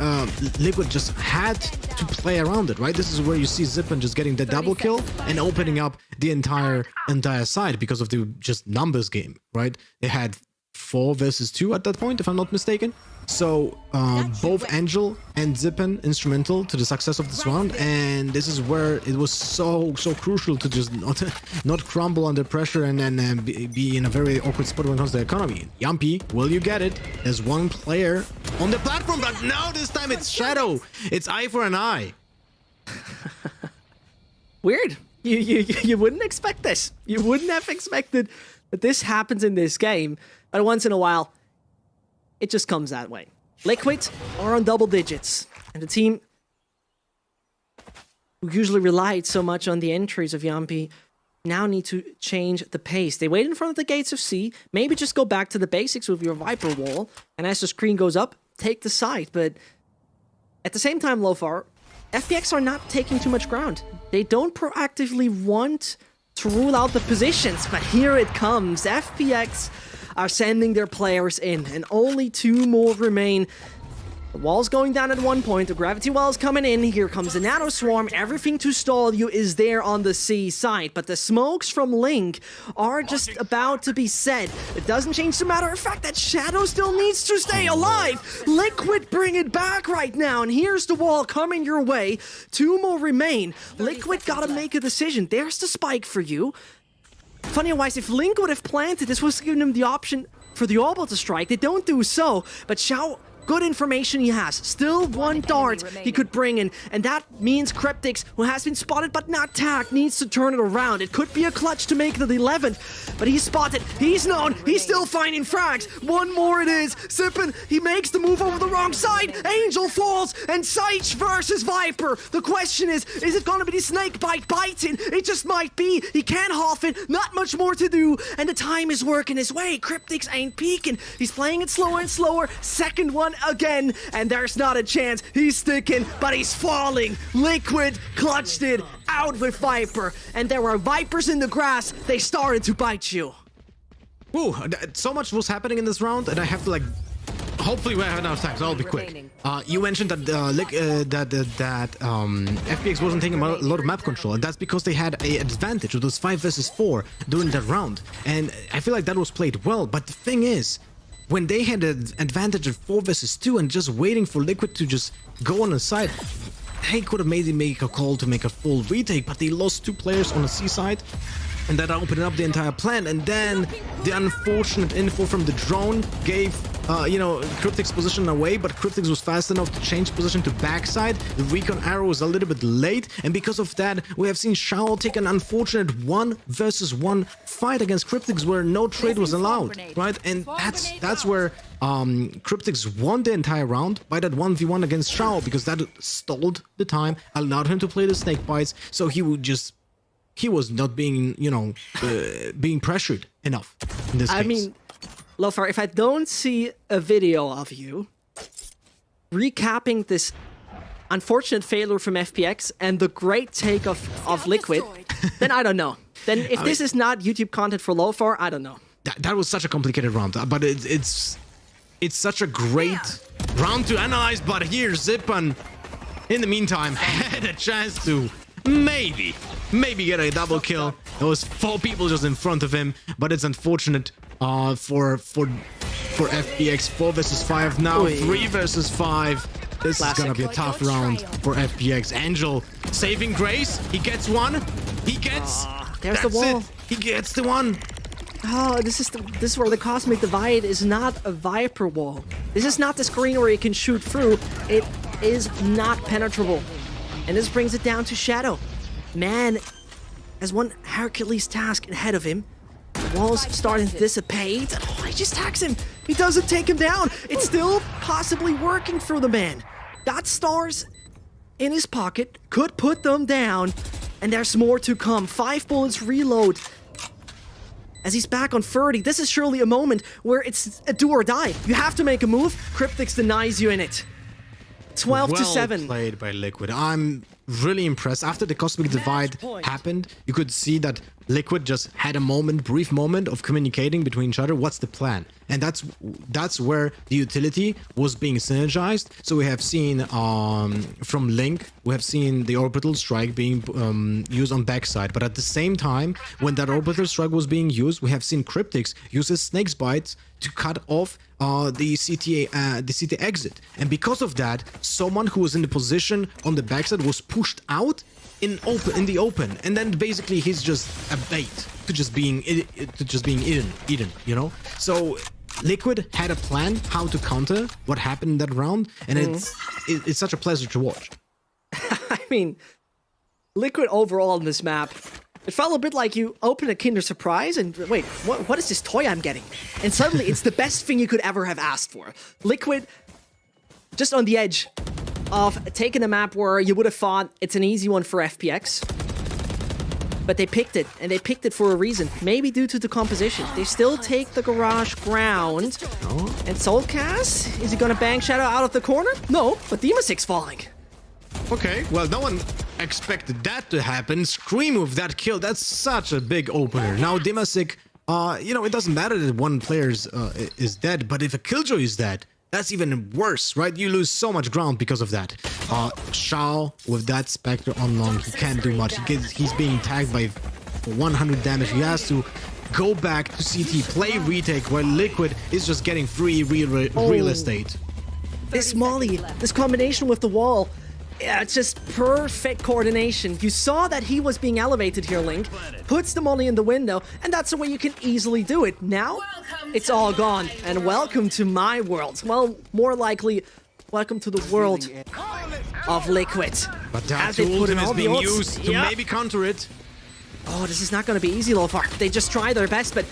Liquid just had to play around it, right? This is where you see Zippen just getting the double kill and opening up the entire side because of the just numbers game, right? They had 4 versus 2 at that point, if I'm not mistaken. So both Angel and Zippen instrumental to the success of this round, and this is where it was so crucial to just not crumble under pressure and then be in a very awkward spot when it comes to the economy. Yumpy, will you get it? There's one player on the platform, but now this time it's Shadow. It's eye for an eye. Weird. You wouldn't expect this. You wouldn't have expected that this happens in this game, but once in a while, it just comes that way. Liquid are on double digits, and the team who usually relied so much on the entries of Yumpy now need to change the pace. They wait in front of the gates of C, maybe just go back to the basics with your Viper wall, and as the screen goes up, take the side. But at the same time, Lofar, FPX are not taking too much ground. They don't proactively want to rule out the positions, but here it comes. FPX are sending their players in, and only 2 more remain. The wall's going down at one point, the gravity wall's coming in, here comes the nano swarm, everything to stall you is there on the C side, but the smokes from Link are just about to be set. It doesn't change the matter of fact that Shadow still needs to stay alive. Liquid bring it back right now, and here's the wall coming your way. 2 more remain. Liquid gotta make a decision. There's the spike for you. Funny-wise, if Link would have planted, this was giving him the option for the orbital to strike. They don't do so, but Shao, good information he has. Still 1 dart he could bring in, and that means Cryptix, who has been spotted but not tagged, needs to turn it around. It could be a clutch to make the 11th, but he's spotted, he's known, he's still finding frags. 1 more it is. Zippen, he makes the move over the wrong side. Angel falls, and Siege versus Viper. The question is it gonna be the snake bite biting? It just might be. He can't half it, not much more to do, and the time is working his way. Cryptix ain't peeking. He's playing it slower and slower. Second one again, and there's not a chance. He's sticking, but he's falling. Liquid clutched it out with Viper, and there were Vipers in the grass. They started to bite you. Ooh, so much was happening in this round, and I have to like. Hopefully we have enough time, so I'll be quick. You mentioned that FPX wasn't taking a lot of map control, and that's because they had an advantage. It was 5 versus 4 during that round, and I feel like that was played well. But the thing is, when they had an advantage of 4 versus 2 and just waiting for Liquid to just go on the side, they could have maybe make a call to make a full retake, but they lost 2 players on the C side, and that opened up the entire plan. And then the unfortunate info from the drone gave Cryptic's position away, but Cryptix was fast enough to change position to backside. The recon arrow was a little bit late, and because of that, we have seen Shao take an unfortunate 1 versus 1 fight against Cryptix where no trade was allowed, right? And that's where Cryptix won the entire round by that 1v1 against Shao, because that stalled the time, allowed him to play the snake bites, so he was not being, being pressured enough in this case. I mean, Lofar, if I don't see a video of you recapping this unfortunate failure from FPX and the great take of Liquid, then I don't know. Then if this is not YouTube content for Lofar, I don't know. That was such a complicated round, but it's such a great round to analyze. But here, Zippen, in the meantime, had a chance to maybe get a double kill. There was 4 people just in front of him, but it's unfortunate for FPX. 4 versus 5 now, 3 versus 5. This is gonna be a tough round for FPX. Angel saving grace. He gets one. He gets. There's the wall. He gets the one. Oh, this is where the Cosmic Divide is not a Viper wall. This is not the screen where you can shoot through. It is not penetrable. And this brings it down to Shadow. Man has one Hercules task ahead of him. The wall's starting to dissipate. Oh, he just tags him. He doesn't take him down. It's still possibly working for the man. Got stars in his pocket, could put them down, and there's more to come. 5 bullets reload. As he's back on 30, this is surely a moment where it's a do or die. You have to make a move. Cryptix denies you in it. 12 to 7. Well played by Liquid. I'm really impressed. After the Cosmic Divide happened, you could see that Liquid just had a moment, brief moment of communicating between each other. What's the plan? And that's where the utility was being synergized. So we have seen from Link, we have seen the orbital strike being used on backside. But at the same time, when that orbital strike was being used, we have seen Cryptix use his Snake's Bites to cut off the CT exit. And because of that, someone who was in the position on the backside was pushed out in the open, and then basically he's just a bait to just being eaten, you know. So Liquid had a plan how to counter what happened in that round, and it's such a pleasure to watch. I mean, Liquid overall on this map, it felt a bit like you open a Kinder Surprise and wait, what is this toy I'm getting? And suddenly it's the best thing you could ever have asked for. Liquid just on the edge of taking a map where you would have thought it's an easy one for FPX. But they picked it, and they picked it for a reason. Maybe due to the composition. They still take the garage ground. And Soulcast, is he gonna bang Shadow out of the corner? No, but Demasic's falling. Okay, well, no one expected that to happen. Scream with that kill, that's such a big opener. Now, Dimasic, you know, it doesn't matter that one player is dead, but if a Killjoy is dead, that's even worse, right? You lose so much ground because of that. Shao, with that Spectre on long, he can't do much. He's being tagged by 100 damage. He has to go back to CT, play retake, while Liquid is just getting free real estate. This Molly, this combination with the wall, yeah, it's just perfect coordination. You saw that he was being elevated here, Link. Puts the Molly in the window, and that's the way you can easily do it. Now, it's all gone. And welcome to my world. Well, more likely, welcome to the world of Liquid. But that ultimate is being used to maybe counter it. Oh, this is not going to be easy, Lofar. They just try their best, but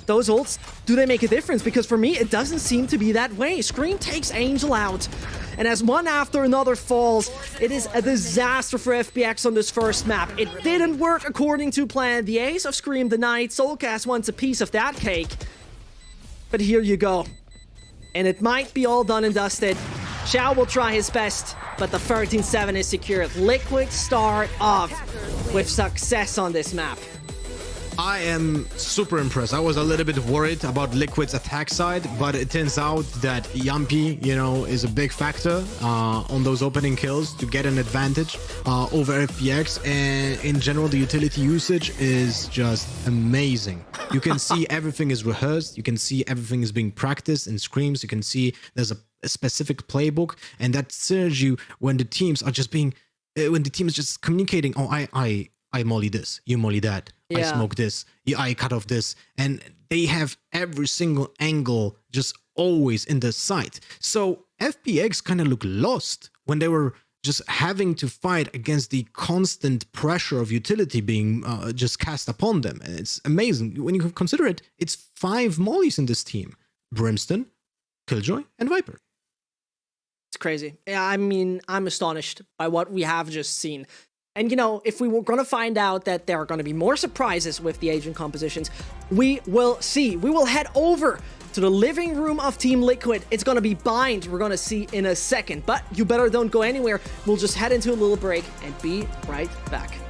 those ults, do they make a difference? Because for me, it doesn't seem to be that way. Scream takes Angel out. And as one after another falls, it is a disaster for FPX on this first map. It didn't work according to plan. The Ace of Scream denied. Soulcast wants a piece of that cake. But here you go. And it might be all done and dusted. Xiao will try his best, but the 13-7 is secured. Liquid start off with success on this map. I am super impressed. I was a little bit worried about Liquid's attack side, but it turns out that Yampi, you know, is a big factor on those opening kills to get an advantage over FPX. And in general, the utility usage is just amazing. You can see everything is rehearsed. You can see everything is being practiced in screams. You can see there's a specific playbook, and that serves you when the teams are just being, when the team is just communicating. Oh, I molly this, you molly that. I smoke this, I cut off this, and they have every single angle just always in the sight. So FPX kind of looked lost when they were just having to fight against the constant pressure of utility being just cast upon them. And it's amazing. When you consider it, it's 5 mollies in this team. Brimstone, Killjoy, and Viper. It's crazy. Yeah, I mean, I'm astonished by what we have just seen. And, you know, if we were going to find out that there are going to be more surprises with the agent compositions, we will see. We will head over to the living room of Team Liquid. It's going to be Bind. We're going to see in a second. But you better don't go anywhere. We'll just head into a little break and be right back.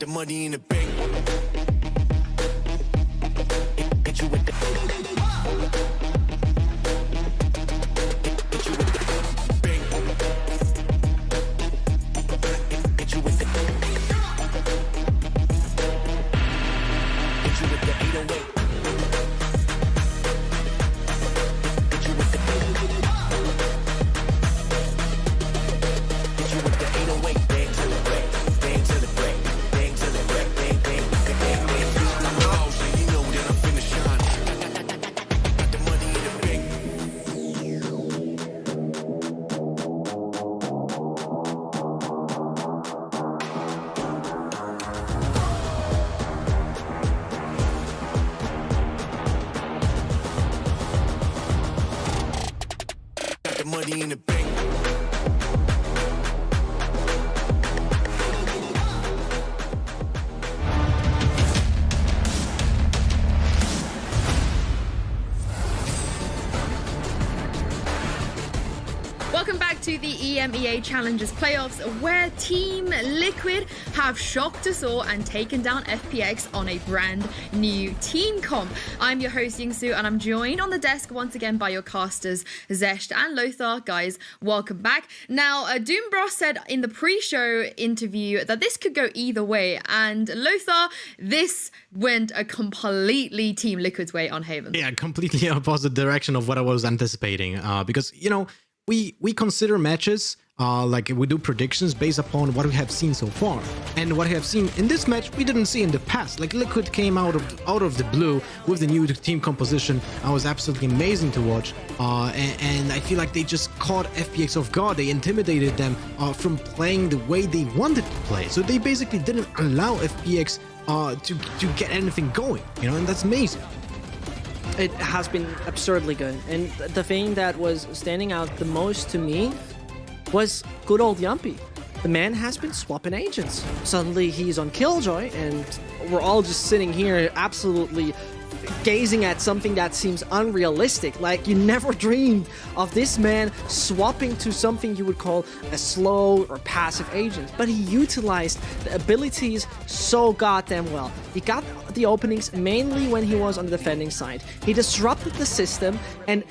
the money in the bank. Hit you with the hit you with the bank. Hit you with the hit you with the 808. Hit you with the hit you with the 808. Bang to the break, bang to the break, bang to the break, bang bang bang bang bang. I'm a house, and you know that I'm finna shine. Got the money in the bank. Got the money in the bank. Welcome back to the EMEA Challengers Playoffs, where Team Liquid have shocked us all and taken down FPX on a brand new team comp. I'm your host, Yingsu, and I'm joined on the desk once again by your casters, Zesht and Lothar. Guys, welcome back. Now, Doombro said in the pre-show interview that this could go either way, and Lothar, this went a completely Team Liquid's way on Haven. Yeah, completely opposite direction of what I was anticipating. Because, you know, we consider matches like we do predictions based upon what we have seen so far. And what we have seen in this match, we didn't see in the past. Like Liquid came out of the blue with the new team composition. I was absolutely amazing to watch. And I feel like they just caught FPX off guard. They intimidated them from playing the way they wanted to play. So they basically didn't allow FPX to get anything going, you know, and that's amazing. It has been absurdly good. And the thing that was standing out the most to me was good old Yumpy. The man has been swapping agents. Suddenly he's on Killjoy, and we're all just sitting here absolutely gazing at something that seems unrealistic. Like, you never dreamed of this man swapping to something you would call a slow or passive agent, but he utilized the abilities so goddamn well. He got the openings mainly when he was on the defending side. He disrupted the system and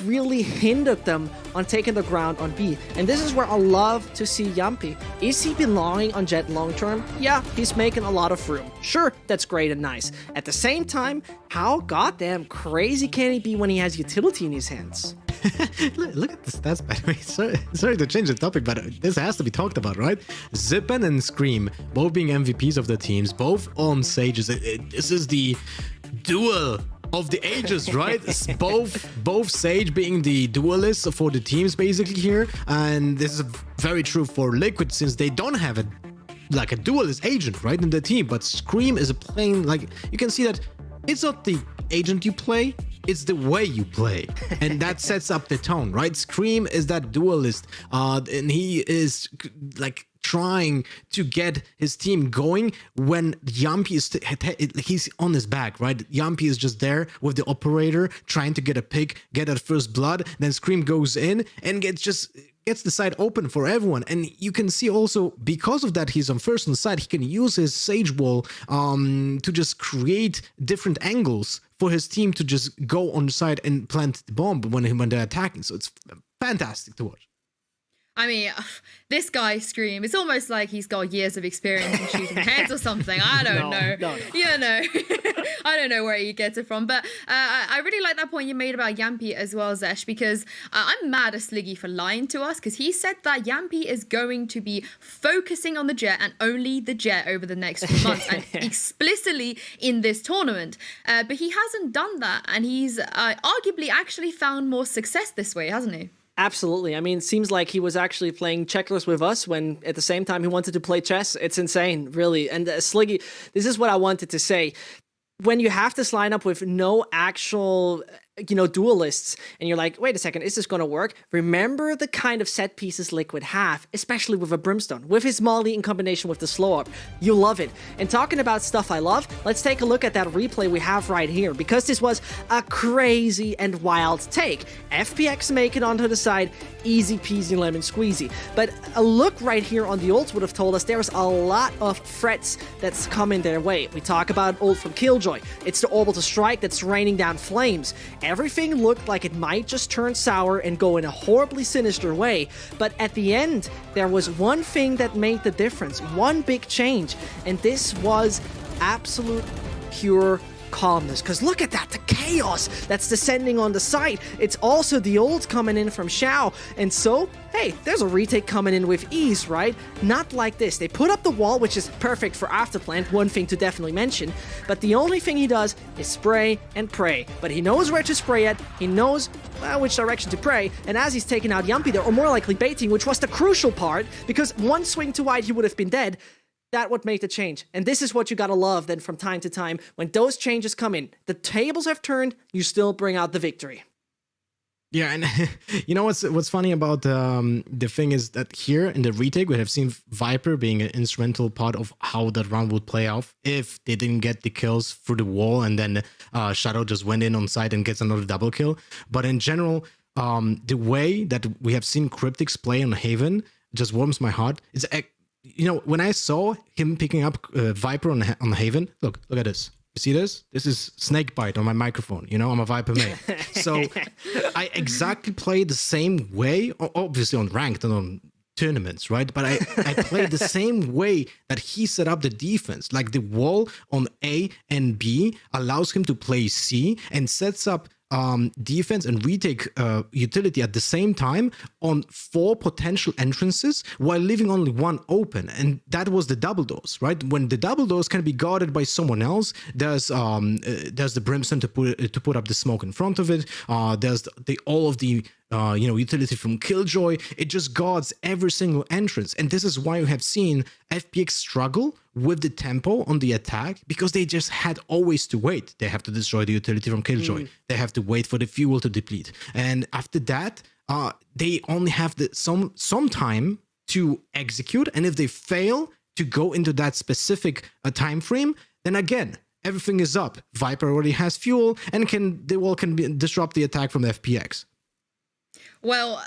really hindered them on taking the ground on B. And this is where I love to see Yumpy. Is he belonging on Jet long term? Yeah, he's making a lot of room. Sure, that's great and nice. At the same time, how goddamn crazy can he be when he has utility in his hands? Look at the stats, by the way. Sorry to change the topic, but this has to be talked about, right? Zipan and Scream, both being MVPs of the teams, both on Sages. This is the duel of the ages, right? both Sage being the duelist for the teams basically here, and this is very true for Liquid since they don't have a duelist agent right in the team. But Scream is playing, like, you can see that it's not the agent you play, it's the way you play, and that sets up the tone, right? Scream is that duelist, and he is like trying to get his team going when Yumpy is he's on his back, right? Yumpy is just there with the operator trying to get a pick, get that first blood. Then Scream goes in and gets the side open for everyone. And you can see also, because of that, he's on first on the side, he can use his Sage wall to just create different angles for his team to just go on the side and plant the bomb when they're attacking. So it's fantastic to watch. I mean, this guy, Scream, it's almost like he's got years of experience in shooting heads or something. I don't know. No. You know, I don't know where he gets it from. But I really like that point you made about Yumpy as well, Zesh, because I'm mad at Sliggy for lying to us, because he said that Yumpy is going to be focusing on the Jet and only the Jet over the next few months, and explicitly in this tournament. But he hasn't done that, and he's arguably actually found more success this way, hasn't he? Absolutely. I mean, it seems like he was actually playing checkers with us when at the same time he wanted to play chess. It's insane, really. And Sliggy, this is what I wanted to say. When you have this lineup with no actual, duelists, and you're like, wait a second, is this going to work? Remember the kind of set pieces Liquid have, especially with a Brimstone, with his Molly in combination with the slow up. You love it. And talking about stuff I love, let's take a look at that replay we have right here, because this was a crazy and wild take. FPX make it onto the side, easy peasy lemon squeezy. But a look right here on the ults would have told us there's a lot of threats that's coming their way. We talk about ult from Killjoy. It's the orbital strike that's raining down flames. Everything looked like it might just turn sour and go in a horribly sinister way, but at the end, there was one thing that made the difference, one big change, and this was absolute pure calmness. Because look at that, the chaos that's descending on the site. It's also the ult coming in from Xiao, and so, hey, there's a retake coming in with ease, right? Not like this. They put up the wall, which is perfect for afterplant, one thing to definitely mention, but the only thing he does is spray and pray. But he knows where to spray at, he knows which direction to pray, and as he's taking out Yumpy there, or more likely baiting, which was the crucial part, because one swing too wide he would have been dead. That would make the change. And this is what you gotta love then from time to time. When those changes come in, the tables have turned, you still bring out the victory. Yeah, and you know what's funny about the thing is that here in the retake, we have seen Viper being an instrumental part of how that round would play out if they didn't get the kills through the wall, and then Shadow just went in on site and gets another double kill. But in general, the way that we have seen Cryptics play on Haven just warms my heart. It's when I saw him picking up Viper on Haven, look at this. You see this? This is Snakebite on my microphone. I'm a Viper main. So I exactly play the same way, obviously on ranked and on tournaments, right? But I played the same way that he set up the defense. Like the wall on A and B allows him to play C and sets up defense and retake utility at the same time on 4 potential entrances while leaving only 1 open, and that was the double doors, right? When the double doors can be guarded by someone else, there's the brimstone to put up the smoke in front of it. There's all of the utility from Killjoy. It just guards every single entrance, and this is why we have seen FPX struggle with the tempo on the attack, because they just had always to wait. They have to destroy the utility from Killjoy. They have to wait for the fuel to deplete, and after that, they only have some time to execute. And if they fail to go into that specific time frame, then again, everything is up. Viper already has fuel and can disrupt the attack from FPX. Well,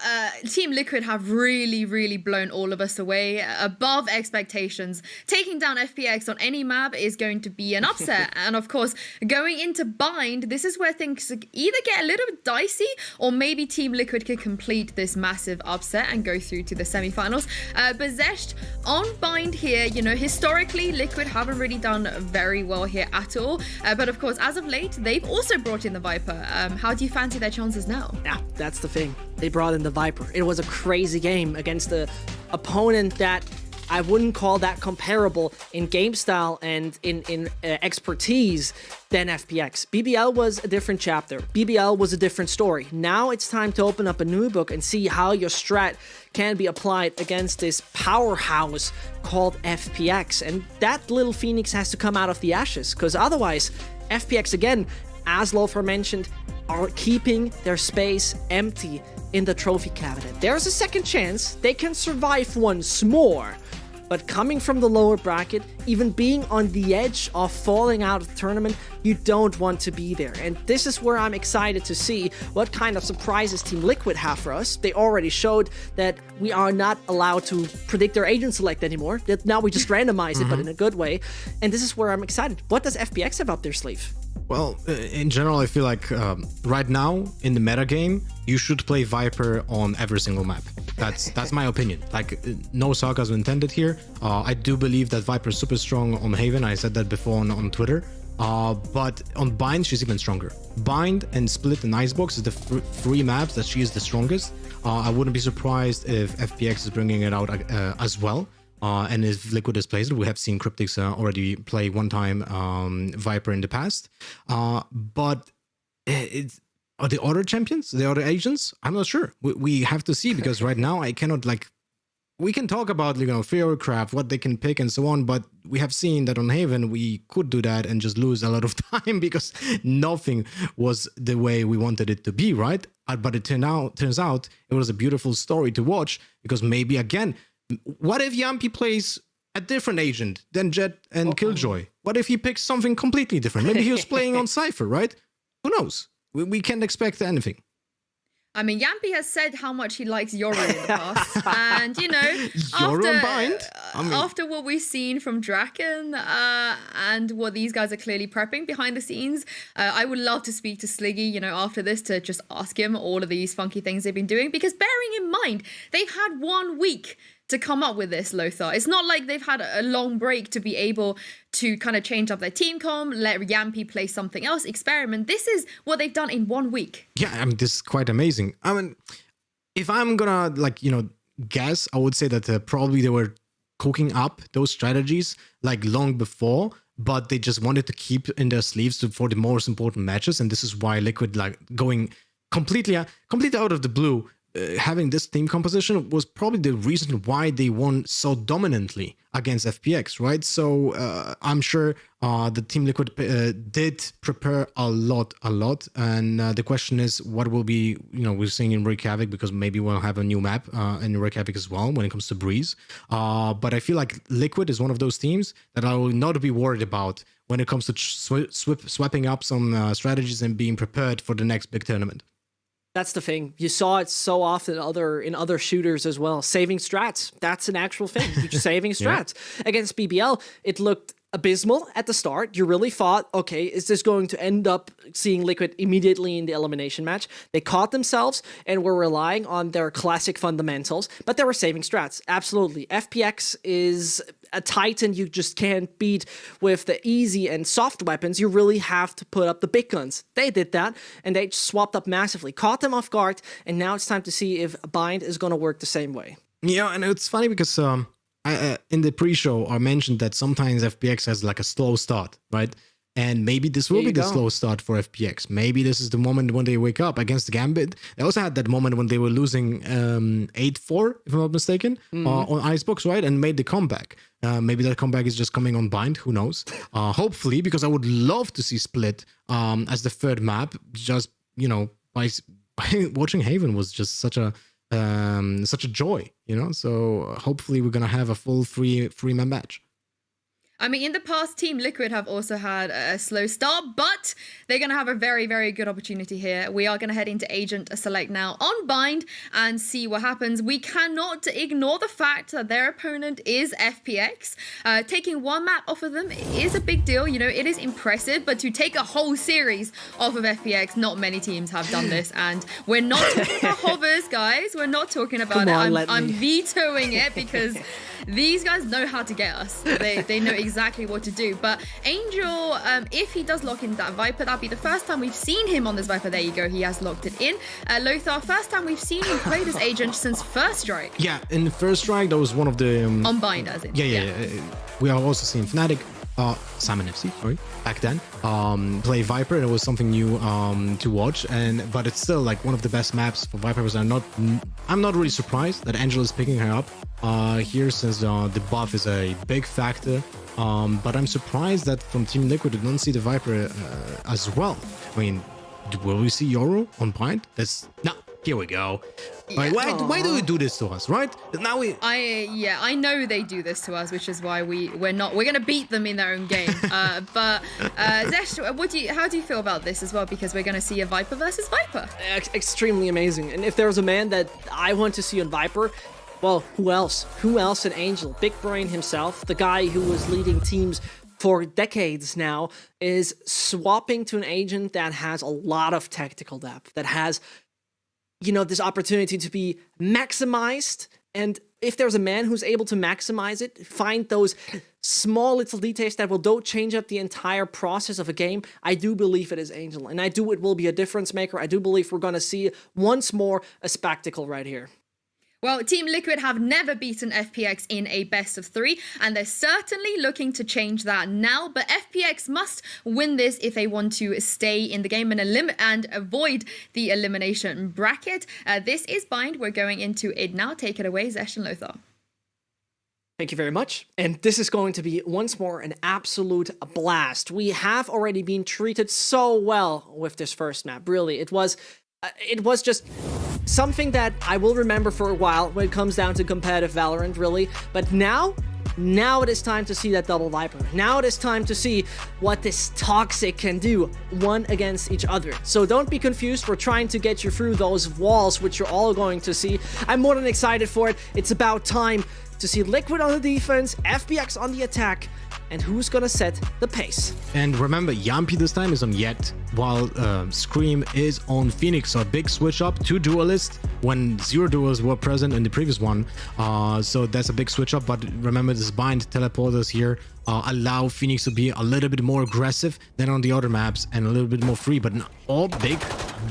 Team Liquid have really, really blown all of us away above expectations. Taking down FPX on any map is going to be an upset. And of course, going into Bind, this is where things either get a little bit dicey, or maybe Team Liquid could complete this massive upset and go through to the semifinals. But Zesht, on Bind here, historically, Liquid haven't really done very well here at all. But of course, as of late, they've also brought in the Viper. How do you fancy their chances now? Yeah, that's the thing. They brought in the Viper. It was a crazy game against the opponent that I wouldn't call that comparable in game style and in expertise than FPX. BBL was a different chapter. BBL was a different story. Now it's time to open up a new book and see how your strat can be applied against this powerhouse called FPX. And that little phoenix has to come out of the ashes, because otherwise, FPX, again, as Lothar mentioned, are keeping their space empty in the trophy cabinet. There's a second chance they can survive once more, but coming from the lower bracket, even being on the edge of falling out of the tournament, you don't want to be there. And this is where I'm excited to see what kind of surprises Team Liquid have for us. They already showed that we are not allowed to predict their agent select anymore. That now we just randomize it, but in a good way. And this is where I'm excited. What does FPX have up their sleeve? Well, in general, I feel like right now in the meta game, you should play Viper on every single map. That's my opinion. Like, no sarcasm intended here. I do believe that Viper is super strong on Haven. I said that before on Twitter. But on Bind, she's even stronger. Bind and Split and Icebox is the 3 maps that she is the strongest. I wouldn't be surprised if FPX is bringing it out as well. And if Liquid is plays it, we have seen Cryptics already play one time Viper in the past. But are the other champions, the other agents? I'm not sure. We have to see, because right now I cannot we can talk about Theorycraft, what they can pick and so on, but we have seen that on Haven we could do that and just lose a lot of time because nothing was the way we wanted it to be, right? But it turns out it was a beautiful story to watch, because maybe again, what if Yampi plays a different agent than Jet and Killjoy? What if he picks something completely different? Maybe he was playing on Cypher, right? Who knows? We can't expect anything. I mean, Yampi has said how much he likes Yoru in the past. And, after what we've seen from Draken and what these guys are clearly prepping behind the scenes, I would love to speak to Sliggy, after this, to just ask him all of these funky things they've been doing. Because bearing in mind, they've had 1 week to come up with this, Lothar. It's not like they've had a long break to be able to kind of change up their team comp, let Yampi play something else, experiment. This is what they've done in 1 week. Yeah, I mean, this is quite amazing. I mean, if I'm gonna guess, I would say that probably they were cooking up those strategies long before, but they just wanted to keep in their sleeves for the most important matches, and this is why Liquid going completely out of the blue. Having this team composition was probably the reason why they won so dominantly against FPX, right? So I'm sure the Team Liquid did prepare a lot, and the question is what will be, we're seeing in Reykjavik, because maybe we'll have a new map in Reykjavik as well when it comes to Breeze. But I feel like Liquid is one of those teams that I will not be worried about when it comes to swapping up some strategies and being prepared for the next big tournament. That's the thing. You saw it so often in other shooters as well. Saving strats. That's an actual thing. You're just saving strats. Yeah. Against BBL, it looked abysmal at the start. You really thought, okay, is this going to end up seeing Liquid immediately in the elimination match? They caught themselves and were relying on their classic fundamentals, but they were saving strats. Absolutely. FPX is a Titan you just can't beat with the easy and soft weapons. You really have to put up the big guns. They did that, and they swapped up massively, caught them off guard, and now it's time to see if Bind is going to work the same way. Yeah, and it's funny because in the pre-show I mentioned that sometimes FPX has like a slow start, right? And maybe this will be the slow start for FPX. Maybe this is the moment when they wake up against the Gambit. They also had that moment when they were losing 8-4, if I'm not mistaken, on Icebox, right? And made the comeback. Maybe that comeback is just coming on Bind. Who knows? Hopefully, because I would love to see Split as the third map. Just, you know, by watching Haven was just such a joy, you know? So hopefully we're going to have a full three-man match. I mean, in the past, Team Liquid have also had a slow start, but they're going to have a very, very good opportunity here. We are going to head into Agent Select now on Bind and see what happens. We cannot ignore the fact that their opponent is FPX. Taking one map off of them is a big deal. You know, it is impressive, but to take a whole series off of FPX, not many teams have done this. And we're not talking about hovers, guys. We're not talking about it. I'm vetoing it because these guys know how to get us. They know exactly what to do. But Angel, if he does lock in that Viper, that'll be the first time we've seen him on this Viper. There you go. He has locked it in. Lothar, first time we've seen him play this Agent since First Strike. Yeah, in the First Strike, that was one of the... on Bind, as in. Yeah. We have also seen Fnatic, Salmon FC, sorry, back then, play Viper, and it was something new to watch. But it's still like one of the best maps for Vipers. I'm not really surprised that Angel is picking her up here, since the buff is a big factor. But I'm surprised that from Team Liquid, we don't see the Viper as well. I mean, will we see Yoru on Bind? No. Here we go. Yeah. Why do we do this to us, right? Now I know they do this to us, which is why we're gonna beat them in their own game. But Zesh, how do you feel about this as well? Because we're gonna see a Viper versus Viper. Extremely amazing. And if there's a man that I want to see on Viper, well, who else? Who else than Angel? Big Brain himself, the guy who was leading teams for decades now, is swapping to an agent that has a lot of tactical depth, that has, you know, this opportunity to be maximized. And if there's a man who's able to maximize it, find those small little details that will change up the entire process of a game, I do believe it is Angel. And it will be a difference maker. I do believe we're going to see once more a spectacle right here. Well, Team Liquid have never beaten FPX in a best of 3, and they're certainly looking to change that now. But FPX must win this if they want to stay in the game and avoid the elimination bracket. This is Bind. We're going into it now. Take it away, Zesh and Lothar. Thank you very much. And this is going to be once more an absolute blast. We have already been treated so well with this first map. Really, it was just something that I will remember for a while when it comes down to competitive Valorant, really. But now it is time to see that double Viper. Now it is time to see what this Toxic can do one against each other. So don't be confused. We're trying to get you through those walls, which you're all going to see. I'm more than excited for it. It's about time to see Liquid on the defense, FPX on the attack, and who's gonna set the pace. And remember, Yampi this time is on Yet, while Scream is on Phoenix. So a big switch up, 2 duelists when 0 duels were present in the previous one. So that's a big switch up. But remember, this Bind teleporters here allow Phoenix to be a little bit more aggressive than on the other maps and a little bit more free. But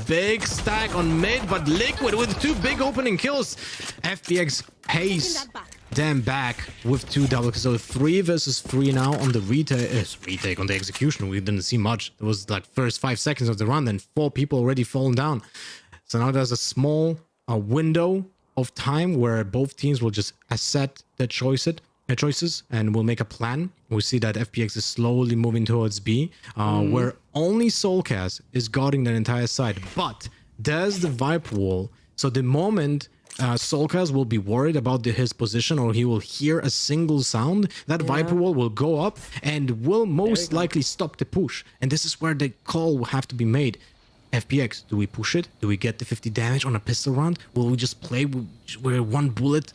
big stack on mid, but Liquid with 2 big opening kills. FPX pays them back with 2 double kills. So 3 versus 3 now on the retake on the execution. We didn't see much. It was like first 5 seconds of the run, then 4 people already fallen down. So now there's a small window of time where both teams will just assess their choices and will make a plan. We see that FPX is slowly moving towards B, where only Soulcast is guarding that entire side. But there's the Viper wall. So the moment Soulcast will be worried about his position, or he will hear a single sound, that Viper wall will go up and will most likely stop the push. And this is where the call will have to be made. FPX, do we push it? Do we get the 50 damage on a pistol round? Will we just play where 1 bullet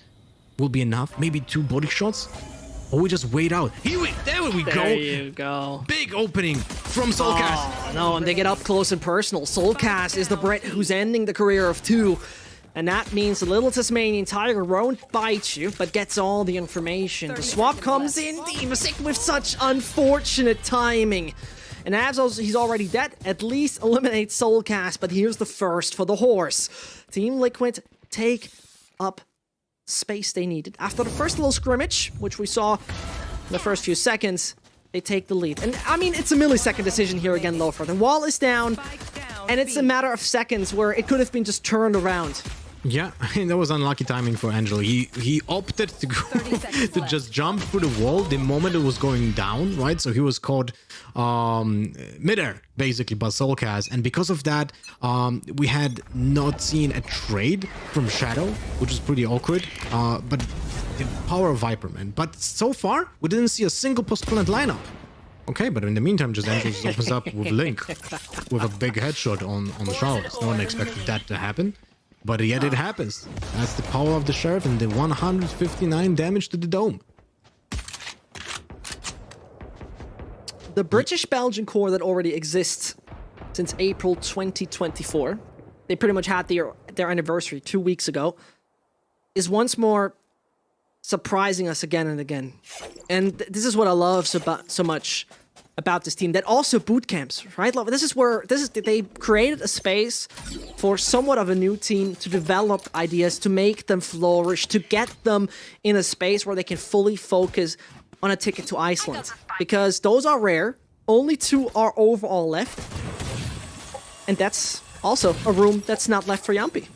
will be enough? Maybe 2 body shots? Or we just wait out? There we go. There you go. Big opening from Soulcast. Oh, no, and they get up close and personal. Soulcast is the Brit who's ending the career of 2. And that means the little Tasmanian tiger won't bite you, but gets all the information. The swap comes in, Evasiv with such unfortunate timing. And as he's already dead, at least eliminate Soulcast, but here's the first for the horse. Team Liquid take up space they needed. After the first little scrimmage, which we saw in the first few seconds, they take the lead. And I mean, it's a millisecond decision here again, Loafer. The wall is down, and it's a matter of seconds where it could have been just turned around. Yeah, that was unlucky timing for Angelo. He opted to go to just jump through the wall the moment it was going down, right? So he was caught midair, basically, by Soulcast. And because of that, we had not seen a trade from Shadow, which is pretty awkward. But the power of Viper, man. But so far, we didn't see a single post-plant lineup. Okay, but in the meantime, just Angelo just opens up with Link with a big headshot on the Showers. No one expected that to happen. But yet it happens. That's the power of the Sheriff and the 159 damage to the dome. The British-Belgian core that already exists since April 2024, they pretty much had their anniversary 2 weeks ago, is once more surprising us again and again. And this is what I love so much about this team, that also boot camps, right? They created a space for somewhat of a new team to develop ideas, to make them flourish, to get them in a space where they can fully focus on a ticket to Iceland. Because those are rare, only 2 are overall left, and that's also a room that's not left for Jumpy.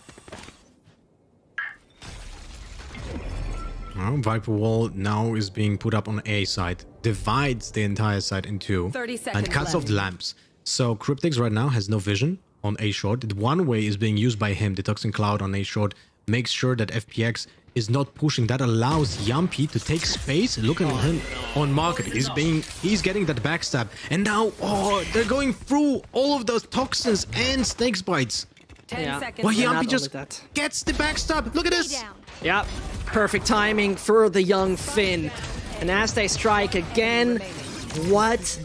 Well, Viper Wall now is being put up on A side, divides the entire side in 2, and cuts off the lamps. So Cryptix right now has no vision on A short. The one way is being used by him, the Toxin Cloud on A short, makes sure that FPX is not pushing. That allows Jumpy to take space. Look at him on market. He's getting that backstab. And now, they're going through all of those toxins and snakes bites. 10 seconds. Well, Yeah, Jumpy not just only that. gets the backstab. Look at this. Yep, perfect timing for the young Finn. And as they strike again, what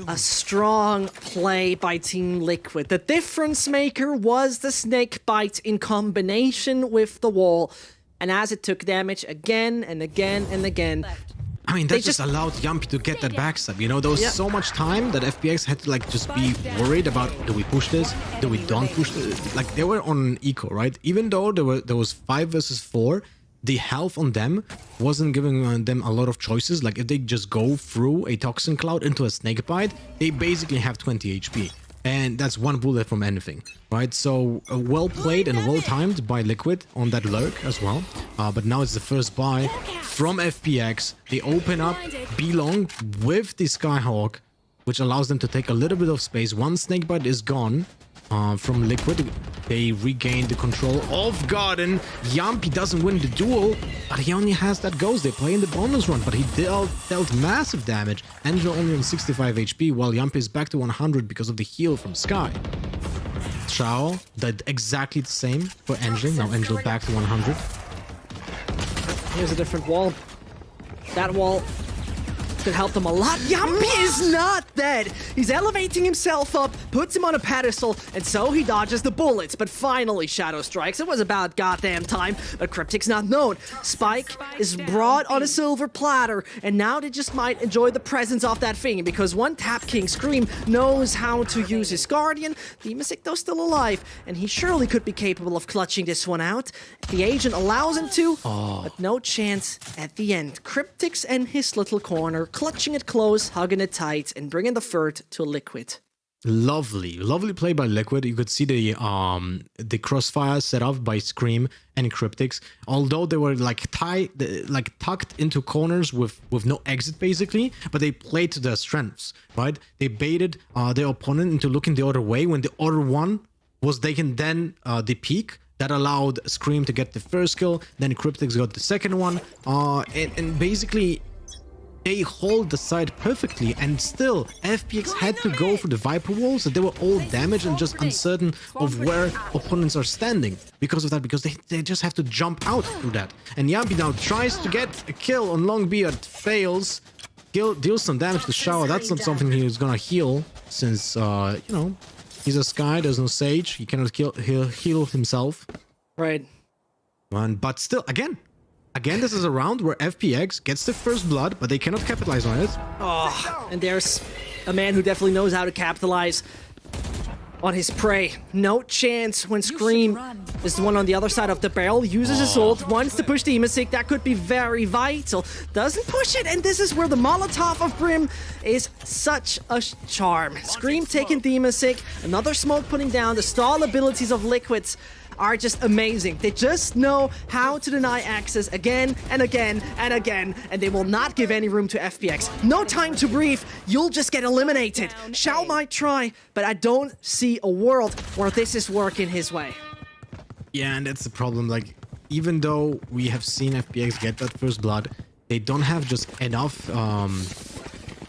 a strong play by Team Liquid. The difference maker was the snake bite in combination with the wall. And as it took damage again and again and again, I mean, that just allowed Jumpy to get that backstab. You know, there was so much time that FPX had to just be worried about, do we push this? Do we don't push this? Like, they were on eco, right? Even though there was 5 versus 4, the health on them wasn't giving them a lot of choices. Like, if they just go through a Toxin Cloud into a Snake Bite, they basically have 20 HP. And that's 1 bullet from anything, right? So well played and well timed by Liquid on that lurk as well. But now it's the first buy from FPX. They open up B-Long with the Skyhawk, which allows them to take a little bit of space. 1 Snakebite is gone from Liquid. They regain the control of Garden. Jumpy doesn't win the duel, but he only has that Ghost. They play in the bonus run, but he dealt massive damage. Angelo only on 65 HP, while Jumpy is back to 100 because of the heal from Sky. Chao did exactly the same for Angelo. Now Angelo back to 100. here's a different wall. That wall could help them a lot. Jumpy is not dead. He's elevating himself up, puts him on a pedestal, and so he dodges the bullets. But finally, Shadow strikes. It was about goddamn time, but Cryptic's not known. Spike is brought on a silver platter, and now they just might enjoy the presence of that thing, because one Tap King Scream knows how to use his Guardian. The Masicto's still alive, and he surely could be capable of clutching this one out. The agent allows him to, but no chance at the end. Cryptic's in his little corner, clutching it close, hugging it tight, and bringing the third to Liquid. Lovely play by Liquid. You could see the crossfire set up by Scream and Cryptix. Although they were tucked into corners with no exit basically, but they played to their strengths, right? They baited their opponent into looking the other way when the other one was taken. Then the peak that allowed Scream to get the first kill. Then Cryptix got the second one, and basically they hold the side perfectly, and still FPX had to go for the Viper walls, so they were all damaged and just uncertain of where opponents are standing because of that, because they just have to jump out through that. And Jumpy now tries to get a kill on Longbeard, fails, deals some damage to Shower. That's not something he's gonna heal, since you know, he's a Sky, there's no Sage, he cannot heal himself. Right. But still, again, this is a round where FPX gets the first blood, but they cannot capitalize on it. Oh, and there's a man who definitely knows how to capitalize on his prey. No chance when Scream is the one on the other side of the barrel, uses his ult, wants to push the Emasiv. That could be very vital. Doesn't push it, and this is where the Molotov of Brim is such a charm. Scream taking the Emasiv, another smoke putting down. The stall abilities of Liquids are just amazing. They just know how to deny access again and again and again, and they will not give any room to FPX. No time to breathe, you'll just get eliminated. Shao might try, but I don't see a world where this is working his way. Yeah, and that's the problem. Like, even though we have seen FPX get that first blood, they don't have just enough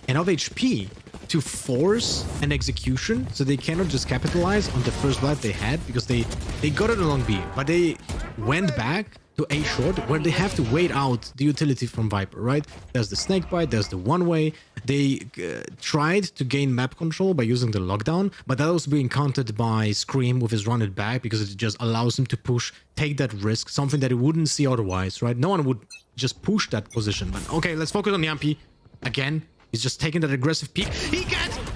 HP to force an execution, so they cannot just capitalize on the first blood they had, because they got it along B, but they went back to A short, where they have to wait out the utility from Viper, right? There's the snake bite, there's the one way. They tried to gain map control by using the lockdown, but that was being countered by Scream with his run it back, because it just allows him to push, take that risk, something that he wouldn't see otherwise, right? No one would just push that position. But okay, let's focus on Yampi again. He's just taking that aggressive peek.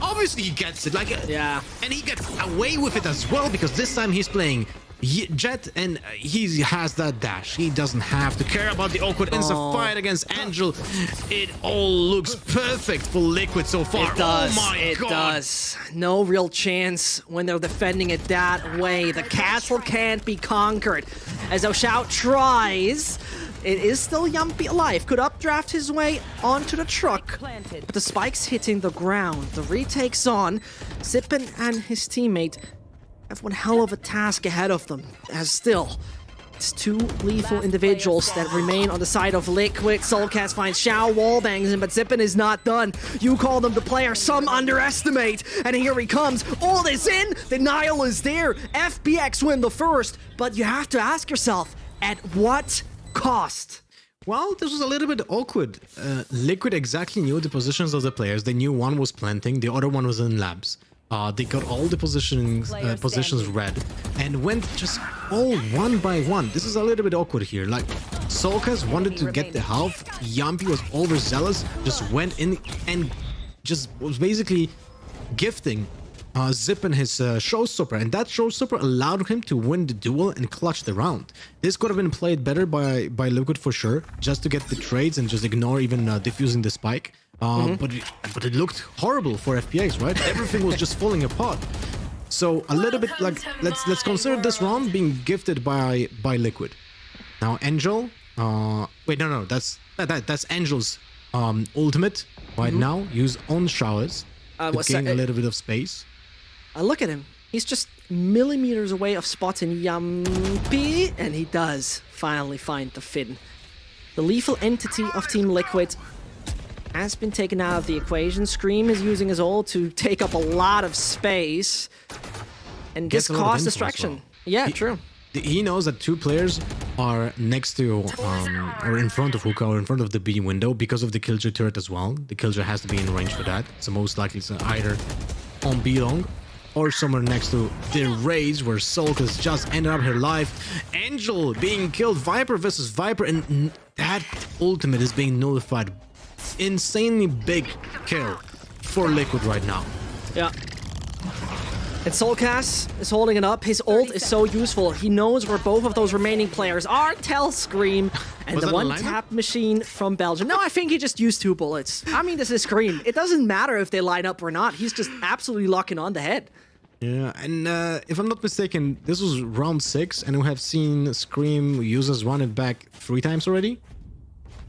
Obviously he gets it, like, yeah. And he gets away with it as well, because this time he's playing Jet and he has that dash. He doesn't have to care about the awkward insta fight against Angel. It all looks perfect for Liquid so far. It does. Oh my God. It does. No real chance when they're defending it that way. The castle can't be conquered. As Oshao tries, it is still Yampi alive. Could updraft his way onto the truck. But the spike's hitting the ground. The retake's on. Zippin and his teammate have one hell of a task ahead of them. As still, it's two lethal individuals that remain on the side of Liquid. Soulcast finds Shao, wallbangs him, but Zippin is not done. You call them the player some underestimate. And here he comes. Ult is in. Denial is there. FPX win the first. But you have to ask yourself, at what cost? Well, this was a little bit awkward. Liquid exactly knew the positions of the players. They knew one was planting, the other one was in labs. They got all the positions red and went just all one by one. This is a little bit awkward here. Like, Soulcast wanted to get the health. Yampi was overzealous, just went in and just was basically gifting Zip and his showstopper, and that showstopper allowed him to win the duel and clutch the round. This could have been played better by Liquid for sure, just to get the trades and just ignore even diffusing the spike. But it looked horrible for FPX, right? Everything was just falling apart. So a little bit like, let's consider this round being gifted by Liquid. Now Angel, wait, no, that's Angel's ultimate right now. Use on showers to gain a little bit of space. Look at him. He's just millimeters away of spotting Yampi, and he does finally find the Finn. The lethal entity of Team Liquid has been taken out of the equation. Scream is using his ult to take up a lot of space, and this caused distraction. Well. Yeah, true. He knows that two players are next to, or in front of Hookah, or in front of the B window because of the Killjoy turret as well. The Killjoy has to be in range for that. So most likely it's either on B long or somewhere next to the Raze, where Soulcast just ended up her life. Angel being killed, Viper versus Viper, and that ultimate is being nullified. Insanely big kill for Liquid right now. Yeah. And Soulcast is holding it up. His ult is so useful. He knows where both of those remaining players are. Tell Scream. And the one-tap machine from Belgium. No, I think he just used 2 bullets. I mean, this is Scream. It doesn't matter if they line up or not. He's just absolutely locking on the head. Yeah, and if I'm not mistaken, this was round 6, and we have seen Scream users run it back 3 times already.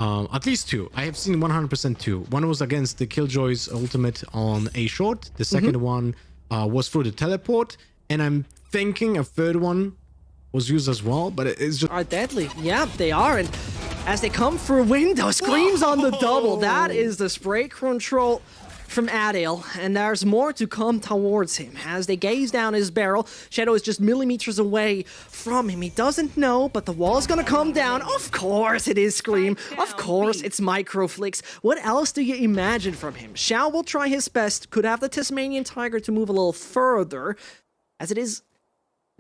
At least 2. I have seen 100% 2. One was against the Killjoy's ultimate on A short. The second one was through the teleport, and I'm thinking a third one was used as well, but it's just... Are deadly. Yeah, they are, and as they come through window, Screams on the double. That is the spray control from Adil, and there's more to come towards him. As they gaze down his barrel, Shadow is just millimeters away from him. He doesn't know, but the wall's gonna come down. Of course it is Scream. Of course it's Microflix. What else do you imagine from him? Shao will try his best, could have the Tasmanian Tiger to move a little further, as it is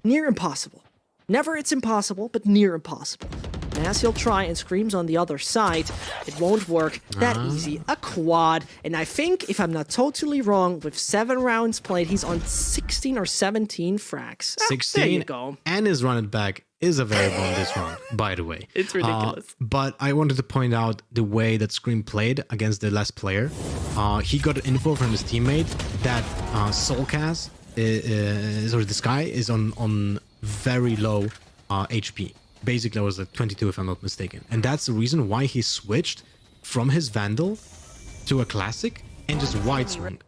near impossible Never it's impossible, but near impossible. And as he'll try and screams on the other side, it won't work that easy. A quad, and I think, if I'm not totally wrong, with 7 rounds played, he's on 16 or 17 frags. 16, there you go. and his run it back is available in this round, by the way. It's ridiculous. But I wanted to point out the way that Scream played against the last player. He got info from his teammate that Soulcast, or this guy, is on very low HP. Basically, it was like 22 if I'm not mistaken. And that's the reason why he switched from his Vandal to a Classic and just wide swing.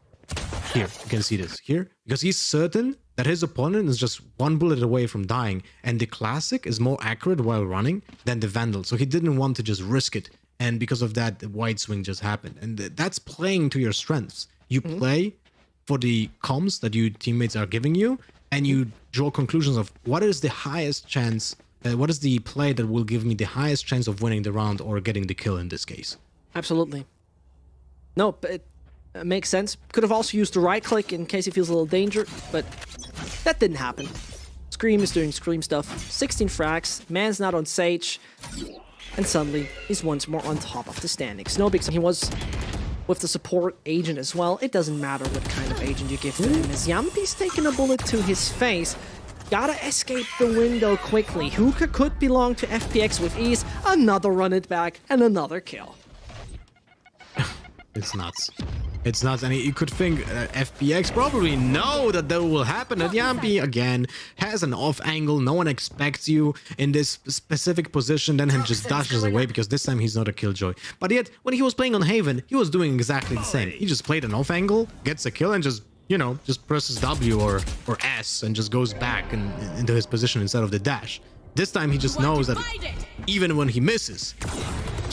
Here, you can see this here. Because he's certain that his opponent is just 1 bullet away from dying. And the Classic is more accurate while running than the Vandal. So he didn't want to just risk it. And because of that, the wide swing just happened. And that's playing to your strengths. You play for the comms that your teammates are giving you. And you draw conclusions of what is the highest chance... what is the play that will give me the highest chance of winning the round or getting the kill in this case? Absolutely. No, but it makes sense. Could have also used the right click in case he feels a little danger, but that didn't happen. Scream is doing Scream stuff. 16 frags, man's not on Sage, and suddenly he's once more on top of the standings. No big... He was with the support agent as well. It doesn't matter what kind of agent you give to him. As Yampi's taking a bullet to his face, gotta escape the window quickly. Hookah could belong to FPX with ease. Another run it back and another kill. It's nuts. It's nuts. And you could think FPX probably know that will happen. And Yampi, again, has an off angle. No one expects you in this specific position. Then he just dashes away because this time he's not a killjoy. But yet, when he was playing on Haven, he was doing exactly the same. He just played an off angle, gets a kill, and just... you know, just presses W or S and just goes back into his position instead of the dash. This time he just knows that even when he misses,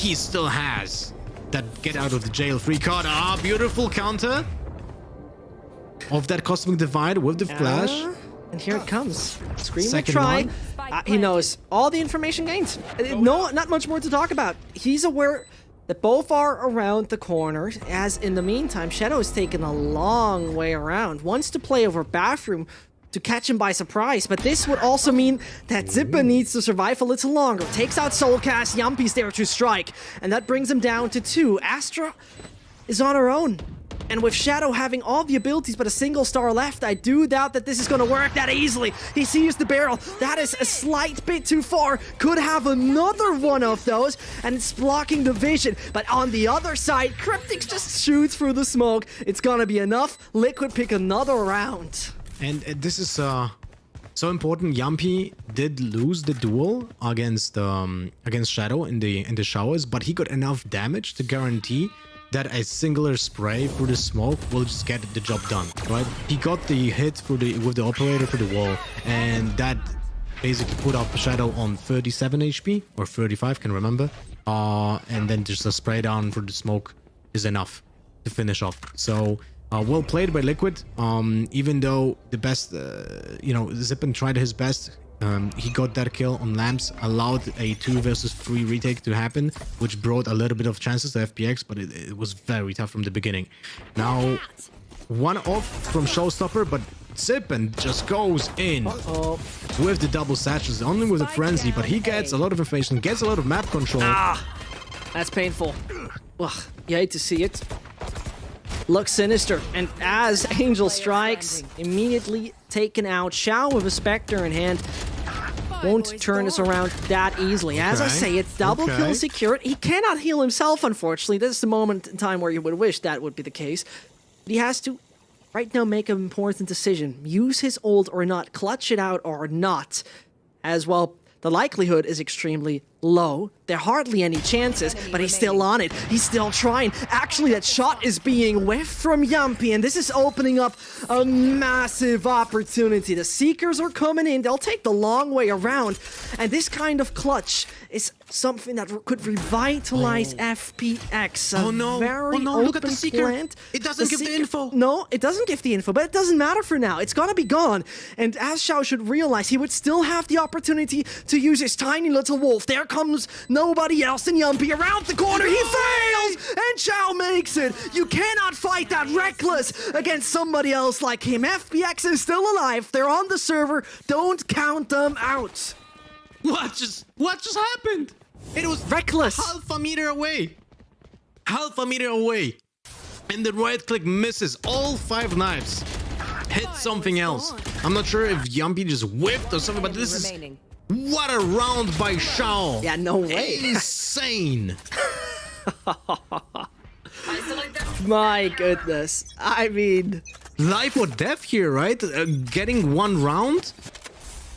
he still has that get out of the jail free card. Ah, beautiful counter of that Cosmic Divide with the flash. And here it comes. Scream will Second try. one. He knows all the information gained. No, not much more to talk about. He's aware that both are around the corner, as in the meantime, Shadow is taking a long way around. Wants to play over Bathroom to catch him by surprise, but this would also mean that Zippa needs to survive a little longer. Takes out Soulcast, Yampi's there to strike, and that brings him down to 2. Astra is on her own. And with Shadow having all the abilities but a single star left, I do doubt that this is going to work that easily. He sees the barrel. That is a slight bit too far. Could have another one of those, and it's blocking the vision. But on the other side, Cryptix just shoots through the smoke. It's going to be enough. Liquid pick another round. And this is so important. Yampi did lose the duel against Shadow in the showers, but he got enough damage to guarantee that a singular spray through the smoke will just get the job done, right? He got the hit with the operator for the wall, and that basically put up Shadow on 37 HP or 35, can remember. And then just a spray down for the smoke is enough to finish off. So well played by Liquid. Even though the best, Zippin tried his best. He got that kill on Lamps, allowed a 2 versus 3 retake to happen, which brought a little bit of chances to FPX, but it was very tough from the beginning. Now, one off from Showstopper, but Zippin just goes in with the double satchels, only with a frenzy, but he gets a lot of information, gets a lot of map control. That's painful. Ugh, you hate to see it. Looks sinister, and as Angel strikes, immediately taken out. Shao with a Spectre in hand won't turn us around that easily. As I say, it's double kill secured. He cannot heal himself, unfortunately. This is the moment in time where you would wish that would be the case. But he has to, right now, make an important decision. Use his ult or not, clutch it out or not. As well, the likelihood is extremely low. There are hardly any chances, but he's still on it. He's still trying. Actually, that shot is being whiffed from Yampi, and this is opening up a massive opportunity. The Seekers are coming in. They'll take the long way around, and this kind of clutch is something that could revitalize FPX. Oh no, look at the Seeker. Plant. It doesn't give the info. No, it doesn't give the info, but it doesn't matter for now. It's gonna be gone. And as Shao should realize, he would still have the opportunity to use his tiny little wolf. There comes nobody else, and Yampi around the corner. He fails, and Shao makes takes it. You cannot fight that reckless against somebody else like him. FPX is still alive. They're on the server. Don't count them out. What just happened? It was Reckless. half a meter away. Half a meter away. And the right click misses all 5 knives. Hit something else. I'm not sure if Yumpy just whipped or something, but this is... What a round by Shao. Yeah, no way. Insane. My goodness. I mean... Life or death here, right? Getting 1 round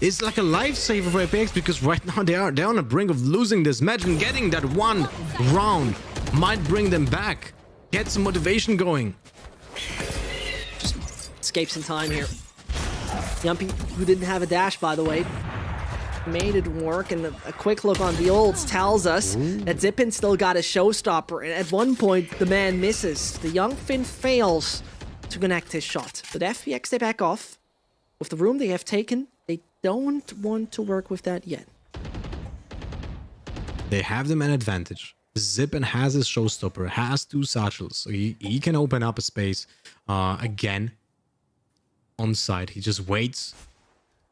is like a lifesaver for FPX because right now they're on the brink of losing this match, and getting that 1 round might bring them back. Get some motivation going. Just escapes in time here. Yumpy, who didn't have a dash, by the way, made it work, and a quick look on the olds tells us that Zippin still got a showstopper, and at one point the man misses. The young Finn fails to connect his shot, but FPX, they back off. With the room they have taken, they don't want to work with that yet. They have them an advantage. Zippin has his showstopper, has 2 satchels, so he can open up a space again on site. He just waits.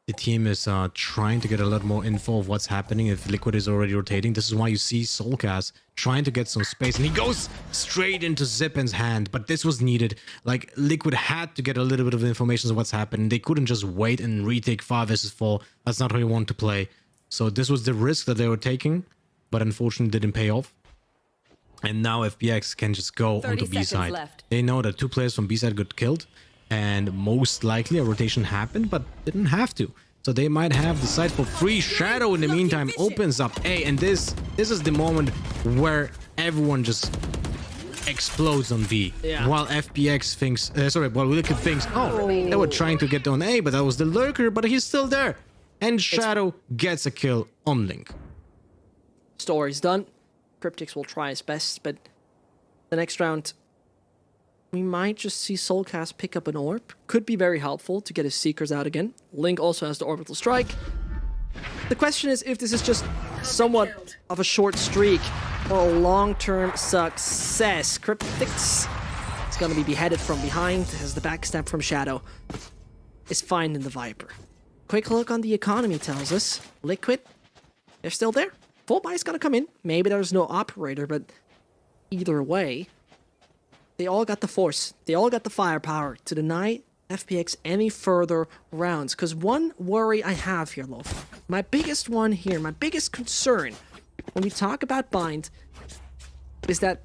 The team is trying to get a lot more info of what's happening if Liquid is already rotating. This is why you see Soulcast trying to get some space, and he goes straight into Zippin's hand, but this was needed. Like, Liquid had to get a little bit of information of what's happening. They couldn't just wait and retake 5 versus 4. That's not how you want to play. So this was the risk that they were taking, but unfortunately didn't pay off. And now FPX can just go onto B side. They know that 2 players from B side got killed, and most likely a rotation happened, but didn't have to. So they might have the site for free. Shadow in the meantime opens up A, and this is the moment where everyone just explodes on B. Yeah. While FPX thinks, while Liquid thinks, oh, they were trying to get on A, but that was the lurker, but he's still there. And Shadow gets a kill on Link. Story's done. Cryptix will try his best, but the next round, we might just see Soulcast pick up an orb. Could be very helpful to get his Seekers out again. Link also has the Orbital Strike. The question is if this is just somewhat of a short streak or a long-term success. Cryptix is going to be beheaded from behind as the backstab from Shadow is finding the Viper. Quick look on the economy tells us Liquid, they're still there. Full buy is going to come in. Maybe there's no operator, but either way, they all got the force. They all got the firepower to deny FPX any further rounds. Because one worry I have here, Loaf, my biggest one here, my biggest concern when we talk about Bind is that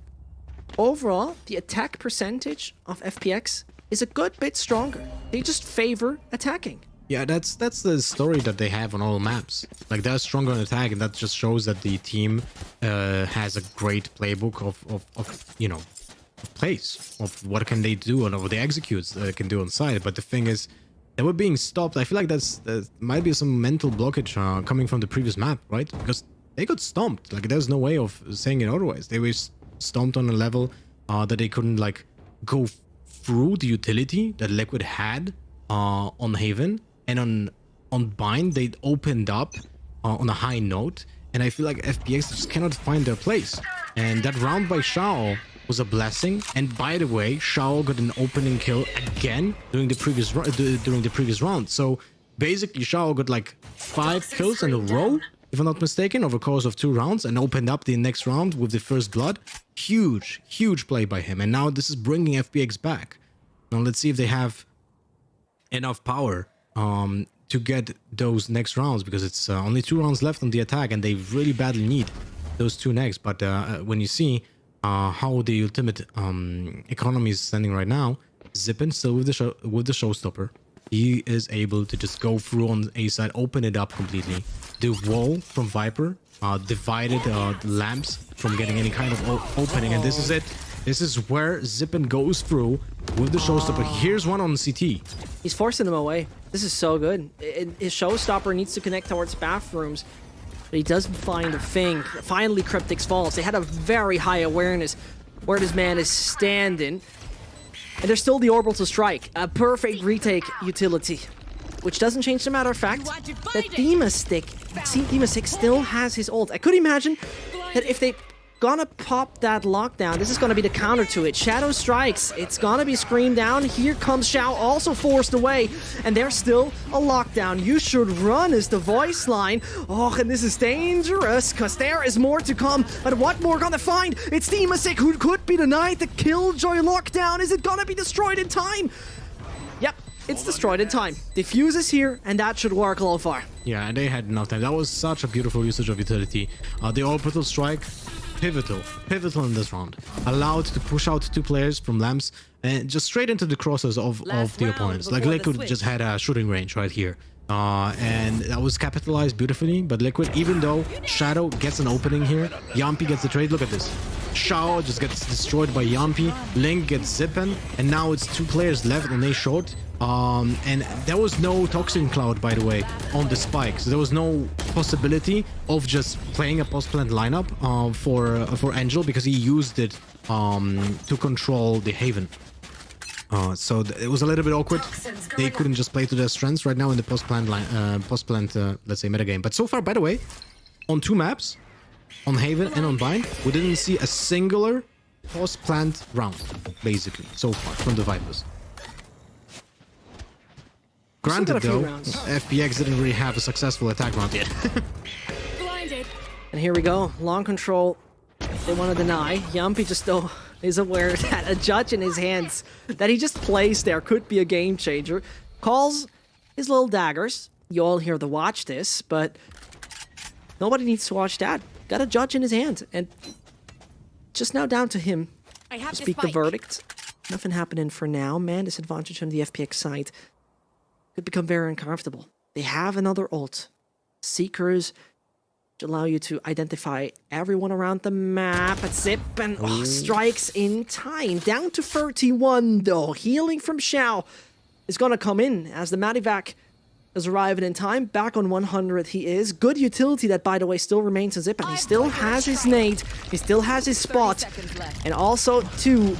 overall, the attack percentage of FPX is a good bit stronger. They just favor attacking. Yeah, that's the story that they have on all maps. Like, they're stronger on attack, and that just shows that the team has a great playbook of you know, of plays, of what can they do and what the executes they can do on side. But the thing is, they were being stopped. I feel like that might be some mental blockage coming from the previous map, right? Because they got stomped. Like, there's no way of saying it otherwise. They were stomped on a level that they couldn't, like, go through the utility that Liquid had on Haven. And on Bind, they opened up on a high note, and I feel like FPX just cannot find their place. And that round by Shao was a blessing. And by the way, Shao got an opening kill again during the previous round. So basically, Shao got like 5 kills in a row, if I'm not mistaken, over the course of 2 rounds, and opened up the next round with the first blood. Huge play by him. And now this is bringing FPX back. Now let's see if they have enough power to get those next rounds, because it's only 2 rounds left on the attack, and they really badly need those 2 next. But when you see how the ultimate economy is standing right now, Zippin still with the showstopper. He is able to just go through on A side, open it up completely. The wall from Viper divided the lamps from getting any kind of opening, and this is it. This is where Zippin goes through with the showstopper. Here's one on CT. He's forcing them away. This is so good. His showstopper needs to connect towards bathrooms, but he doesn't find a thing. Finally, Cryptix falls. They had a very high awareness where this man is standing. And there's still the Orbital Strike, a perfect retake utility, which doesn't change the matter of fact that Team Stick still has his ult. I could imagine that if they gonna pop that lockdown. This is gonna be the counter to it. Shadow strikes. It's gonna be screamed down. Here comes Xiao, also forced away. And there's still a lockdown. You should run is the voice line. Oh, and this is dangerous, because there is more to come. But what more gonna find? It's the Emasic who could be denied the Killjoy lockdown. Is it gonna be destroyed in time? Yep, it's destroyed in time. Diffuse is here, and that should work a lot far. Yeah, and they had enough time. That was such a beautiful usage of utility. The orbital strike, pivotal in this round. Allowed to push out 2 players from lamps and just straight into the crosses of the opponents. Like Liquid just had a shooting range right here. And that was capitalized beautifully, but Liquid, even though Shadow gets an opening here, Yampi gets the trade. Look at this. Shao just gets destroyed by Yampi, Link gets Zippen, and now it's 2 players left on A short. And there was no Toxin Cloud, by the way, on the spike, so there was no possibility of just playing a post-plant lineup for Angel, because he used it to control the Haven. So it was a little bit awkward. They couldn't just play to their strengths right now in the post-plant, let's say, metagame. But so far, by the way, on 2 maps, on Haven and on Bind, we didn't see a singular post-plant round, basically, so far, from the Vipers. Granted, though, FPX didn't really have a successful attack round yet. Blinded. And here we go. Long control. They want to deny. Yampi just, though, is aware that a judge in his hands that he just plays there could be a game changer. Calls his little daggers. You all hear the watch this, but nobody needs to watch that. Got a judge in his hand, and just now down to him to speak the verdict. Nothing happening for now. Man, disadvantage on the FPX side could become very uncomfortable. They have another ult. Seekers to allow you to identify everyone around the map. But Zip and strikes in time. Down to 31 though. Healing from Xiao is gonna come in as the Medivac is arriving in time. Back on 100 he is. Good utility that, by the way, still remains in Zip, and he still has his nade. He still has his spot. And also 2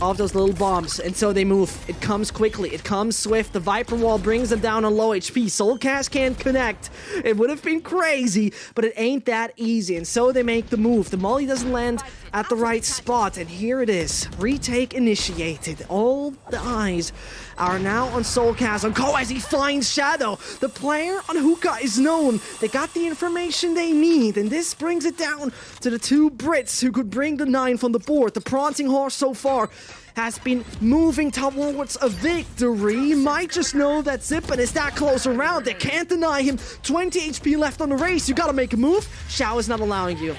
of those little bombs, and so they move. It comes quickly, it comes swift. The Viper Wall brings them down on low HP. Soulcast can't connect. It would have been crazy, but it ain't that easy, and so they make the move. The molly doesn't land at the right spot, and here it is. Retake initiated. All the eyes are now on Soulcast, on Ko as he finds Shadow. The player on Hookah is known. They got the information they need, and this brings it down to the 2 Brits who could bring the 9 from the board. The Prancing Horse so far has been moving towards a victory. Might just know that Zippen is that close around. They can't deny him. 20 HP left on the race. You gotta make a move. Xiao is not allowing you.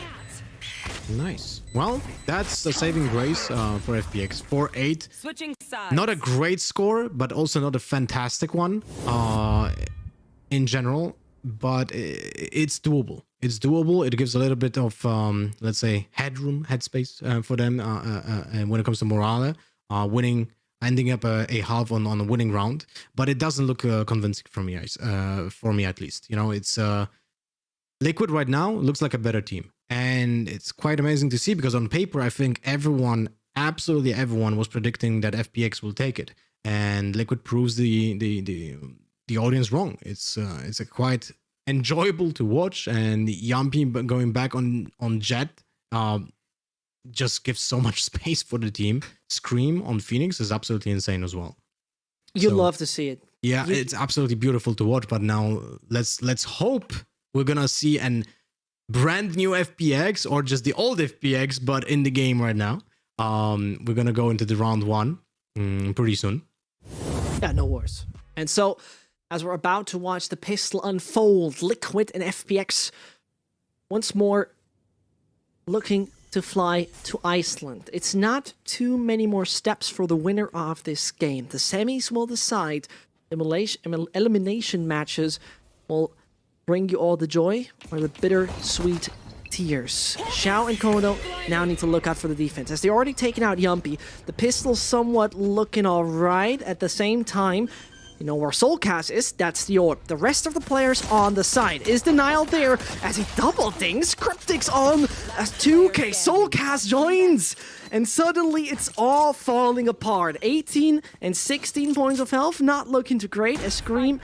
Nice. Well, that's a saving grace for FPX. 4-8. Switching sides. Not a great score, but also not a fantastic one in general. But it's doable. It's doable. It gives a little bit of, let's say, headspace for them. And when it comes to morale, ending up a half on a winning round. But it doesn't look convincing for me at least. You know, it's Liquid right now looks like a better team. And it's quite amazing to see, because on paper, I think absolutely everyone was predicting that FPX will take it. And Liquid proves the audience wrong. It's a quite enjoyable to watch, and Yampi going back on Jet just gives so much space for the team. Scream on Phoenix is absolutely insane as well. You love to see it. Yeah, it's absolutely beautiful to watch. But now let's hope we're gonna see an brand new FPX, or just the old FPX, but in the game right now. We're gonna go into the round 1 pretty soon. Yeah, no worries. And so, as we're about to watch the pistol unfold, Liquid and FPX once more looking to fly to Iceland. It's not too many more steps for the winner of this game. The semis will decide. Elimination matches will bring you all the joy or the bitter-sweet tears. Xiao and Kono now need to look out for the defense. As they're already taken out Yampi, the pistol's somewhat looking alright. At the same time, You know where Soulcast is? That's the orb. The rest of the players on the side. Is Denial there as he double dings? Cryptic's on as 2K. Soulcast joins! And suddenly it's all falling apart. 18 and 16 points of health, not looking too great. As Scream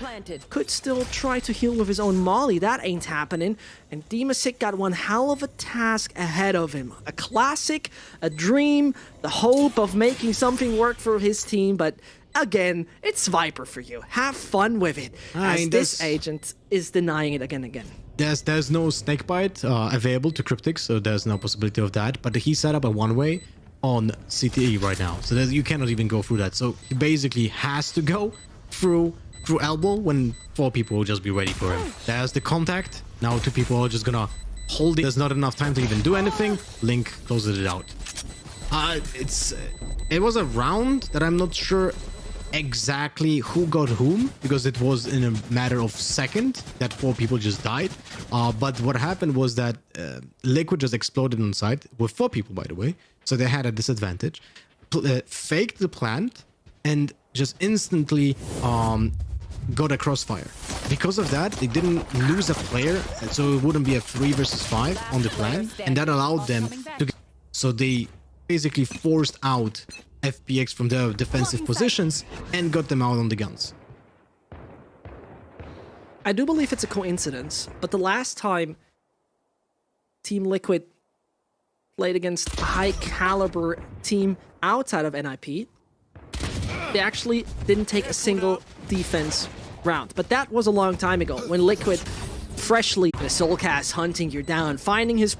could still try to heal with his own molly. That ain't happening. And Demasic got one hell of a task ahead of him. A classic, a dream, the hope of making something work for his team, but again, it's Viper for you. Have fun with it. As this agent is denying it again and again. There's no snakebite available to Cryptic, so there's no possibility of that. But he set up a one-way on CTE right now, so you cannot even go through that. So he basically has to go through elbow when 4 people will just be ready for him. There's the contact. Now 2 people are just gonna hold it. There's not enough time to even do anything. Link closes it out. It was a round that I'm not sure exactly who got whom, because it was in a matter of second that 4 people just died. But what happened was that Liquid just exploded on site with 4 people, by the way, so they had a disadvantage. Faked the plant and just instantly got a crossfire. Because of that, they didn't lose a player, so it wouldn't be a 3 versus 5 on the plant, and that allowed them to get, so they basically forced out FPX from their defensive positions and got them out on the guns. I do believe it's a coincidence, but the last time Team Liquid played against a high-caliber team outside of NIP, they actually didn't take a single defense round. But that was a long time ago, when Liquid freshly, the Soulcast hunting you down, finding his